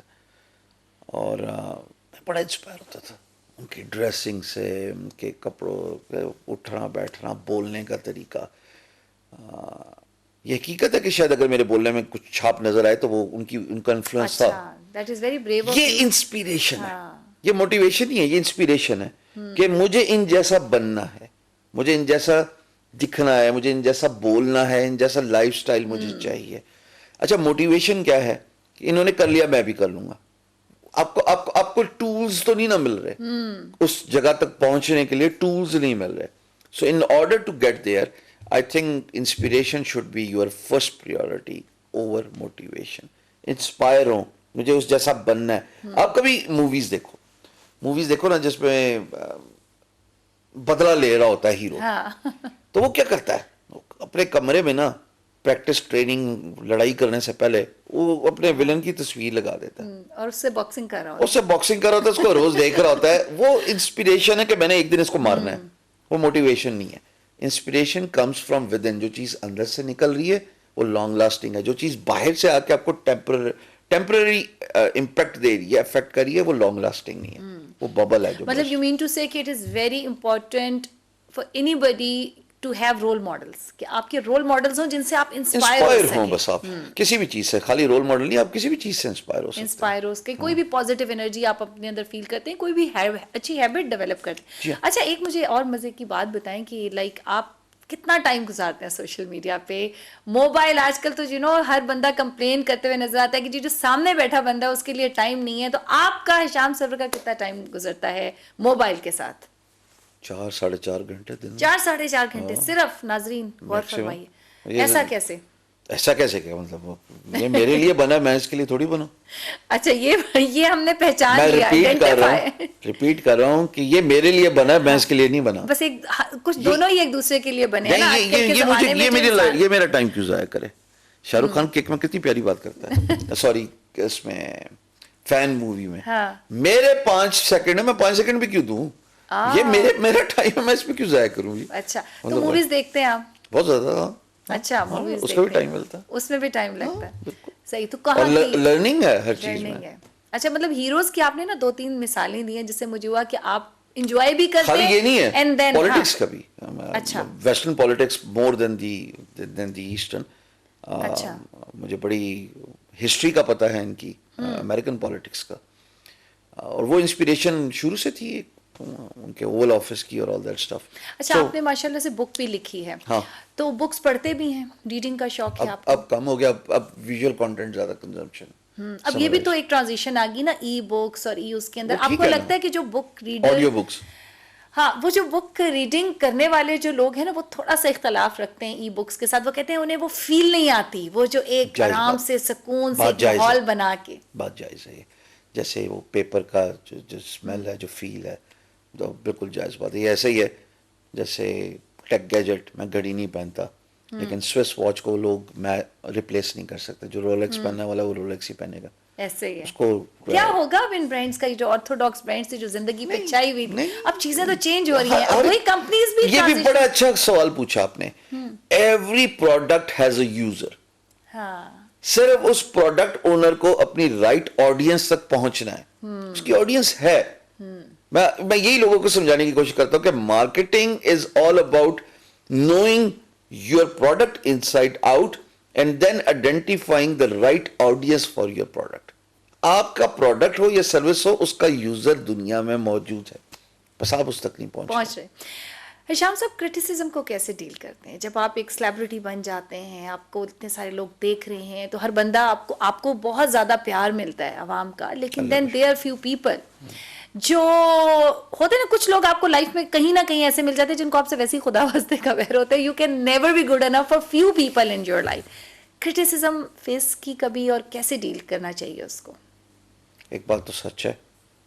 और मैं बड़ा इंस्पायर होता था उनकी ड्रेसिंग से, उनके कपड़ों के उठना बैठना, बोलने का तरीका। ये हकीकत है कि शायद अगर मेरे बोलने में कुछ छाप नजर आए तो वो उनका इन्फ्लुएंस था। That is very brave of ये यू। इंस्पिरेशन है, ये मोटिवेशन नहीं है, ये इंस्पिरेशन है कि मुझे इन जैसा बनना है, मुझे इन जैसा दिखना है, मुझे इन जैसा बोलना है, इन जैसा लाइफस्टाइल मुझे चाहिए। अच्छा, मोटिवेशन क्या है कि इन्होंने कर लिया, मैं भी कर लूंगा। आपको टूल्स तो नहीं ना मिल रहे उस जगह तक पहुंचने के लिए, टूल्स नहीं मिल रहे। So in order to get there, I think inspiration should be your first priority over motivation. Inspire हो, मुझे उस जैसा बनना है। आप कभी मूवीज देखो ना, जिसमें बदला ले रहा होता है हीरो, तो वो क्या करता है, अपने कमरे में ना प्रैक्टिस ट्रेनिंग, लड़ाई करने से पहले वो अपने विलन की तस्वीर लगा देता है और उससे बॉक्सिंग कर रहा होता है, उसको रोज देख रहा होता है। वो इंस्पिरेशन है कि मैंने एक दिन इसको मारना है, वो मोटिवेशन नहीं है। Inspiration comes from with in. जो चीज अंदर से निकल रही है वो लॉन्ग लास्टिंग है। जो चीज बाहर से आके आपको टेम्पररी इम्पैक्ट दे रही है, इफेक्ट कर रही है, वो लॉन्ग लास्टिंग नहीं है, वो बबल है जो मतलब यू मीन टू से कि it is very important for anybody to have role models, कि आपके रोल मॉडल्स हों जिनसे आप इंस्पायर हो। बस आप किसी भी चीज से, खाली रोल मॉडल नहीं, आप किसी भी चीज से इंस्पायर हो सकते हैं। इंस्पायर हो सके, कोई भी पॉजिटिव एनर्जी आप अपने अंदर फील करते हैं, कोई भी अच्छी हैबिट डेवलप करते हैं। अच्छा, एक मुझे और मजे की बात बताएं कि लाइक आप कितना टाइम गुजारते हैं सोशल मीडिया पे? मोबाइल आजकल तो हर बंदा कंप्लेन करते हुए नजर आता है कि जो सामने बैठा बंदा है उसके लिए टाइम नहीं है। तो आपका हिशाम सरवर का कितना टाइम गुजरता है मोबाइल के साथ? 4-4.5 घंटे दिन में। 4-4.5 घंटे सिर्फ? नाजरीन गौर फरमाइए, ऐसा कैसे? ऐसा कैसे, क्या मतलब? ये मेरे लिए बना, मैं इसके लिए थोड़ी बना। अच्छा, ये हमने पहचान मैं लिया, रिपीट कर रहा हूँ कि ये मेरे लिए बना, मैं इसके लिए नहीं बना। बस कुछ दोनों ही एक दूसरे के लिए बने हैं ना। ये मेरा टाइम क्यों जाया करे? शाहरुख खान केक में कितनी प्यारी बात करता है, सॉरी इसमें फैन मूवी में, मेरे 5 सेकंड है, मैं 5 सेकंड भी क्यों दूं? ये मेरा टाइम है, मैं इसमें क्यों जाया करूंगी? अच्छा, तो मूवीज देखते हैं आप? बहुत ज्यादा। अच्छा, मूवीज उसका भी टाइम मिलता है, उसमें भी टाइम लगता है। सही, तो कहाँ लर्निंग है हर चीज में। अच्छा, मतलब हीरोज की आपने ना 2-3 मिसालें दी हैं जिससे मुझे हुआ कि आप एंजॉय भी करते हैं। खाली ये नहीं है, एंड देन पॉलिटिक्स का भी। अच्छा, वेस्टर्न पॉलिटिक्स मोर देन दी ईस्टर्न। अच्छा, मुझे बड़ी हिस्ट्री का पता है इनकी, अमेरिकन पॉलिटिक्स का, और वो इंस्पिरेशन शुरू से थी उनके ओवल ऑफिस की और ऑल दैट स्टफ। अच्छा, आपने माशाल्लाह से बुक भी लिखी है। हाँ, तो बुक्स पढ़ते भी हैं, रीडिंग का शौक है आपको? अब कम हो गया, अब विजुअल कंटेंट ज्यादा कंजम्पशन। अब ये भी तो एक ट्रांजिशन आ गई ना, ई बुक्स और ई उसके अंदर। आपको लगता है कि जो बुक रीडर, ऑडियो बुक्स, हाँ, वो जो बुक रीडिंग करने वाले जो लोग हैं ना, वो थोड़ा सा इख्तलाफ रखते हैं ई बुक्स के साथ। वो कहते हैं उन्हें वो फील नहीं आती, वो जो एक आराम से सुकून से माहौल बना के। बात जायज है, जैसे वो पेपर का जो स्मेल है, जो फील है, तो बिल्कुल जायज बात है। ये ऐसा ही है जैसे टेक गैजेट, मैं घड़ी नहीं पहनता, लेकिन स्विस वॉच को लोग मैं रिप्लेस नहीं कर सकते। जो रोलेक्स पहनने वाला वो रोलेक्स ही पहनेगा। ऐसे ही है। उसको क्या होगा अब इन ब्रांड्स का, जो ऑर्थोडॉक्स ब्रांड्स से जो जिंदगी पे छाई हुई थी, अब चीजें तो चेंज हो रही हैं, अब वही कंपनीज भी। ये भी बड़ा अच्छा सवाल पूछा आपने। Every product has a user. हाँ, सिर्फ उस प्रोडक्ट ओनर को अपनी राइट ऑडियंस तक पहुंचना है, उसकी ऑडियंस है। मैं यही लोगों को समझाने की कोशिश करता हूं कि marketing is all about knowing your product inside out and then identifying the right audience for your product. आपका प्रोडक्ट हो या सर्विस हो, उसका यूजर दुनिया में मौजूद है, बस आप उस तक नहीं पहुंच रहे। हिशाम साहब, क्रिटिसिज्म को कैसे डील करते हैं? जब आप एक सेलिब्रिटी बन जाते हैं, आपको इतने सारे लोग देख रहे हैं, तो हर बंदा आपको बहुत ज्यादा प्यार मिलता है आवाम का, लेकिन देन देयर फ्यू पीपल जो होते ना कुछ लोग आपको लाइफ में कहीं ना कहीं ऐसे मिल जाते हैं जिनको आपसे वैसे ही खुदा वास्ते का वैर होते हैं. You can never be good enough for few people in your life. Criticism face की कभी और कैसे डील करना चाहिए उसको? एक बात तो सच है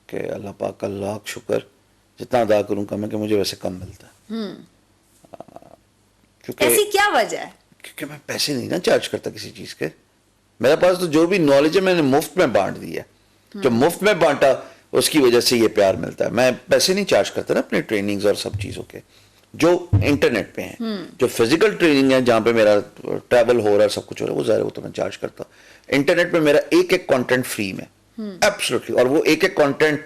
कि अल्लाह पाक का लाख शुक्र, जितना अदा करूं कम है कि मुझे वैसे कम मिलता है. क्योंकि ऐसी क्या वजह है? क्योंकि मैं पैसे नहीं ना चार्ज करता किसी चीज के. मेरे पास तो जो भी नॉलेज है मैंने मुफ्त में बांट दी है. जो मुफ्त में बांटा उसकी वजह से ये प्यार मिलता है. मैं पैसे नहीं चार्ज करता ना अपनी ट्रेनिंग्स और सब चीजों के जो इंटरनेट पे हैं. जो फिजिकल ट्रेनिंग है जहां पे मेरा ट्रैवल हो रहा है, सब कुछ हो रहा है, वो ज़ाहिर वो तो मैं चार्ज करता. इंटरनेट पे मेरा एक एक कंटेंट फ्री में, एब्सोल्युटली. और वो एक एक कंटेंट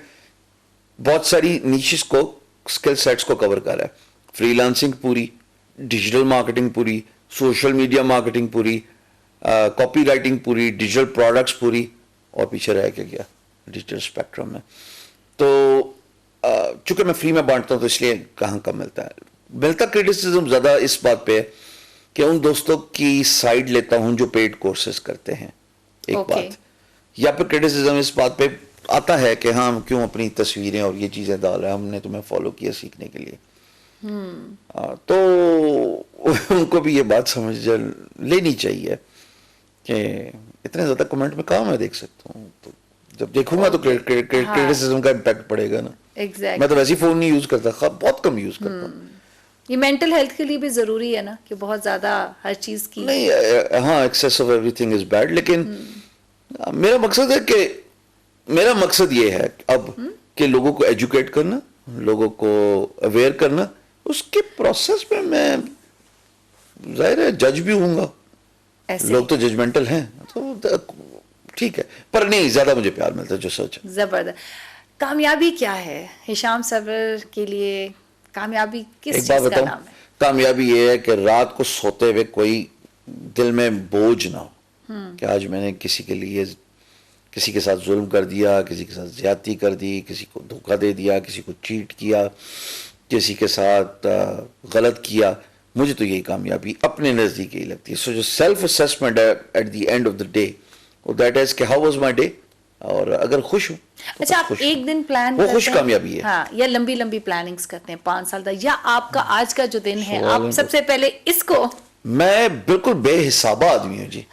बहुत सारी नीशेस को, स्किल सेट्स को कवर कर रहा है. फ्रीलांसिंग पूरी, डिजिटल मार्केटिंग पूरी, सोशल मीडिया मार्केटिंग पूरी, कॉपी राइटिंग पूरी, डिजिटल प्रोडक्ट्स पूरी, और पीछे रह के गया डिजिटल स्पेक्ट्रम में. तो चूंकि मैं फ्री में बांटता हूं तो इसलिए कहाँ कम मिलता है. मिलता क्रिटिसिज्म ज्यादा इस बात पे है कि उन दोस्तों की साइड लेता हूं जो पेड कोर्सेज करते हैं, एक बात. या फिर क्रिटिसिज्म इस बात पे आता है कि हाँ क्यों अपनी तस्वीरें और ये चीजें डाल रहे हैं, हमने तुम्हें फॉलो किया सीखने के लिए. तो उनको भी ये बात समझ लेनी चाहिए कि इतने ज्यादा कमेंट में कहाँ मैं देख सकता हूँ. तो जब देखूंगा तो क्रिटिसिज्म का इम्पैक्ट पड़ेगा ना. Exactly. मैं तो वैसे ही फोन नहीं यूज करता, बहुत कम यूज करता हूँ. ये मेंटल हेल्थ के लिए भी जरूरी है ना कि बहुत ज्यादा हर चीज की नहीं. हाँ, excess of everything is bad. लेकिन मेरा मकसद है कि मेरा मकसद ये है अब कि लोगों को एजुकेट करना, लोगों को अवेयर करना. उसके प्रोसेस में मैं जाहिर है जज भी हूँगा. लोग तो जजमेंटल हैं तो ठीक है, पर नहीं ज्यादा मुझे प्यार मिलता है जो सच है. जबरदस्त. कामयाबी क्या है हिशाम सरवर के लिए? कामयाबी किस एक बात चीज का बताऊं, नाम है? कामयाबी ये है कि रात को सोते हुए कोई दिल में बोझ ना हो कि आज मैंने किसी के लिए, किसी के साथ जुल्म कर दिया, किसी के साथ ज्यादती कर दी, किसी को धोखा दे दिया, किसी को चीट किया, किसी के साथ गलत किया. मुझे तो यही कामयाबी अपने नजदीक ही लगती है. सो जो सेल्फ असेसमेंट है at the end of the day, that is कि हाउ वाज माय डे. और अगर खुश हूं तो अच्छा, आप खुश एक दिन प्लान वो करते खुश हैं? कामयाबी है. हाँ, या लंबी लंबी प्लानिंग्स करते हैं 5 साल तक, या आपका आज का जो दिन है सवाल आप है सबसे पहले इसको? मैं बिल्कुल बेहिसाबा आदमी हूँ जी.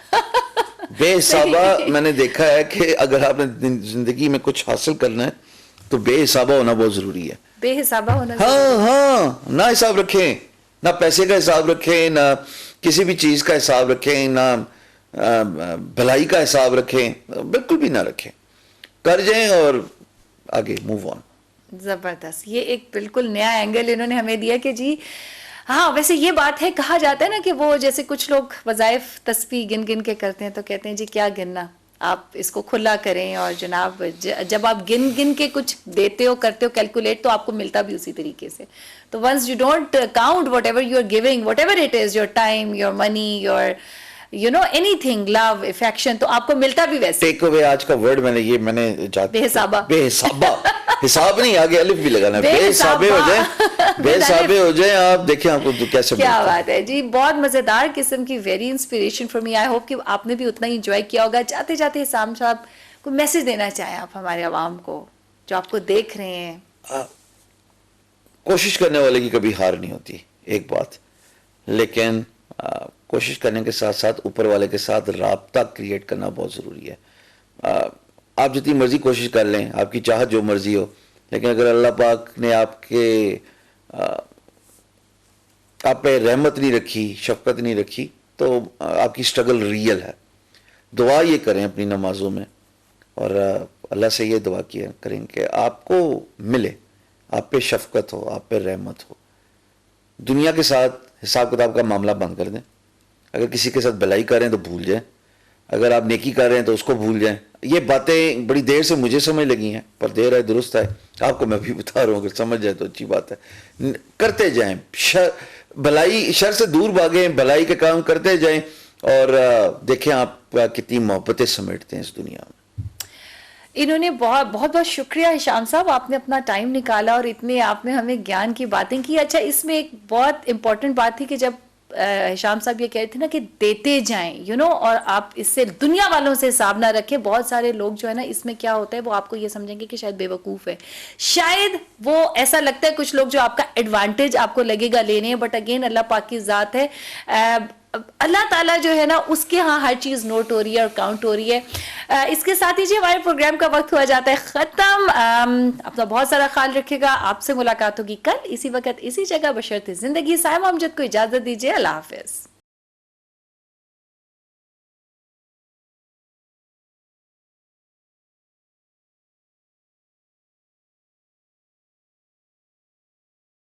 बेहिसाबा. मैंने देखा है कि अगर आपने जिंदगी में कुछ हासिल करना है तो बेहिसाबा होना बहुत जरूरी है. बेहिसाबा होना हाँ हाँ, ना हिसाब रखें, ना पैसे का हिसाब रखें, ना किसी भी चीज का हिसाब रखें, ना भलाई का हिसाब रखें, बिल्कुल भी ना रखें. कर जाएं और आगे मूव ऑन. जबरदस्त. ये एक बिल्कुल नया एंगल इन्होंने हमें दिया कि जी हाँ. वैसे ये बात है, कहा जाता है ना कि वो जैसे कुछ लोग वज़ाइफ तस्बीह गिन गिन के करते हैं तो कहते हैं जी क्या गिनना, आप इसको खुला करें. और जनाब जब आप गिन गिन के कुछ देते हो, करते हो कैलकुलेट, तो आपको मिलता भी उसी तरीके से. तो once you don't count whatever you are giving, whatever it is, your time, your money, your anything, love, affection, तो आपको मिलता भी वैसे. टेक अवे आज का वर्ड मैंने बेहिसाबा. बेहिसाबा. हिसाब नहीं, आगे अलिफ भी लगाना. बेहिसाबे हो जाए, बेहिसाबे हो जाए आप. देखिए आपको तो कैसे क्या बात है जी. बहुत मजेदार किस्म की, very inspiration for me. I hope कि आपने भी उतना ही एंजॉय किया होगा. जाते जाते हिसाम साहब कोई मैसेज देना चाहें आप हमारे अवाम को जो आपको देख रहे हैं? कोशिश करने वाले की कभी हार नहीं होती, एक बात. लेकिन कोशिश करने के साथ साथ ऊपर वाले के साथ राब्ता क्रिएट करना बहुत ज़रूरी है. आप जितनी मर्जी कोशिश कर लें, आपकी चाहत जो मर्जी हो, लेकिन अगर अल्लाह पाक ने आप पे रहमत नहीं रखी, शफकत नहीं रखी, तो आपकी स्ट्रगल रियल है. दुआ ये करें अपनी नमाजों में और अल्लाह से ये दुआ किया करें कि आपको मिले, आप पे शफकत हो, आप पे रहमत हो. दुनिया के साथ हिसाब किताब का मामला बंद कर दें. अगर किसी के साथ भलाई कर रहे हैं तो भूल जाएं, अगर आप नेकी कर रहे हैं तो उसको भूल जाएं. ये बातें बड़ी देर से मुझे समझ लगी हैं, पर देर है दुरुस्त है. आपको मैं भी बता रहा हूँ, अगर समझ जाए तो अच्छी बात है. करते जाएं, भलाई शर से दूर भागें, भलाई के काम करते जाएं और देखें आप कितनी मोहब्बतें समेटते हैं इस दुनिया में. इन्होंने बहुत बहुत शुक्रिया हिशाम साहब, आपने अपना टाइम निकाला और इतने आपने हमें ज्ञान की बातें की. अच्छा, इसमें एक बहुत इंपॉर्टेंट बात थी कि जब हिशाम साहब ये कह रहे थे ना कि देते जाएं और आप इससे दुनिया वालों से हिसाब ना रखें। बहुत सारे लोग जो है ना इसमें क्या होता है वो आपको ये समझेंगे कि शायद बेवकूफ है, शायद वो ऐसा लगता है कुछ लोग जो आपका एडवांटेज आपको लगेगा लेने, बट अगेन अल्लाह पाक की जात है, अल्लाह ताला जो है ना उसके यहाँ हर चीज नोट हो रही है और काउंट हो रही है। इसके साथ ही जी हमारे प्रोग्राम का वक्त हुआ जाता है खत्म। अपना बहुत सारा ख्याल रखिएगा, आपसे मुलाकात होगी कल इसी वक्त इसी जगह, बशर्ते जिंदगी। साइमा अमजद को इजाजत दीजिए, अल्लाह हाफिज।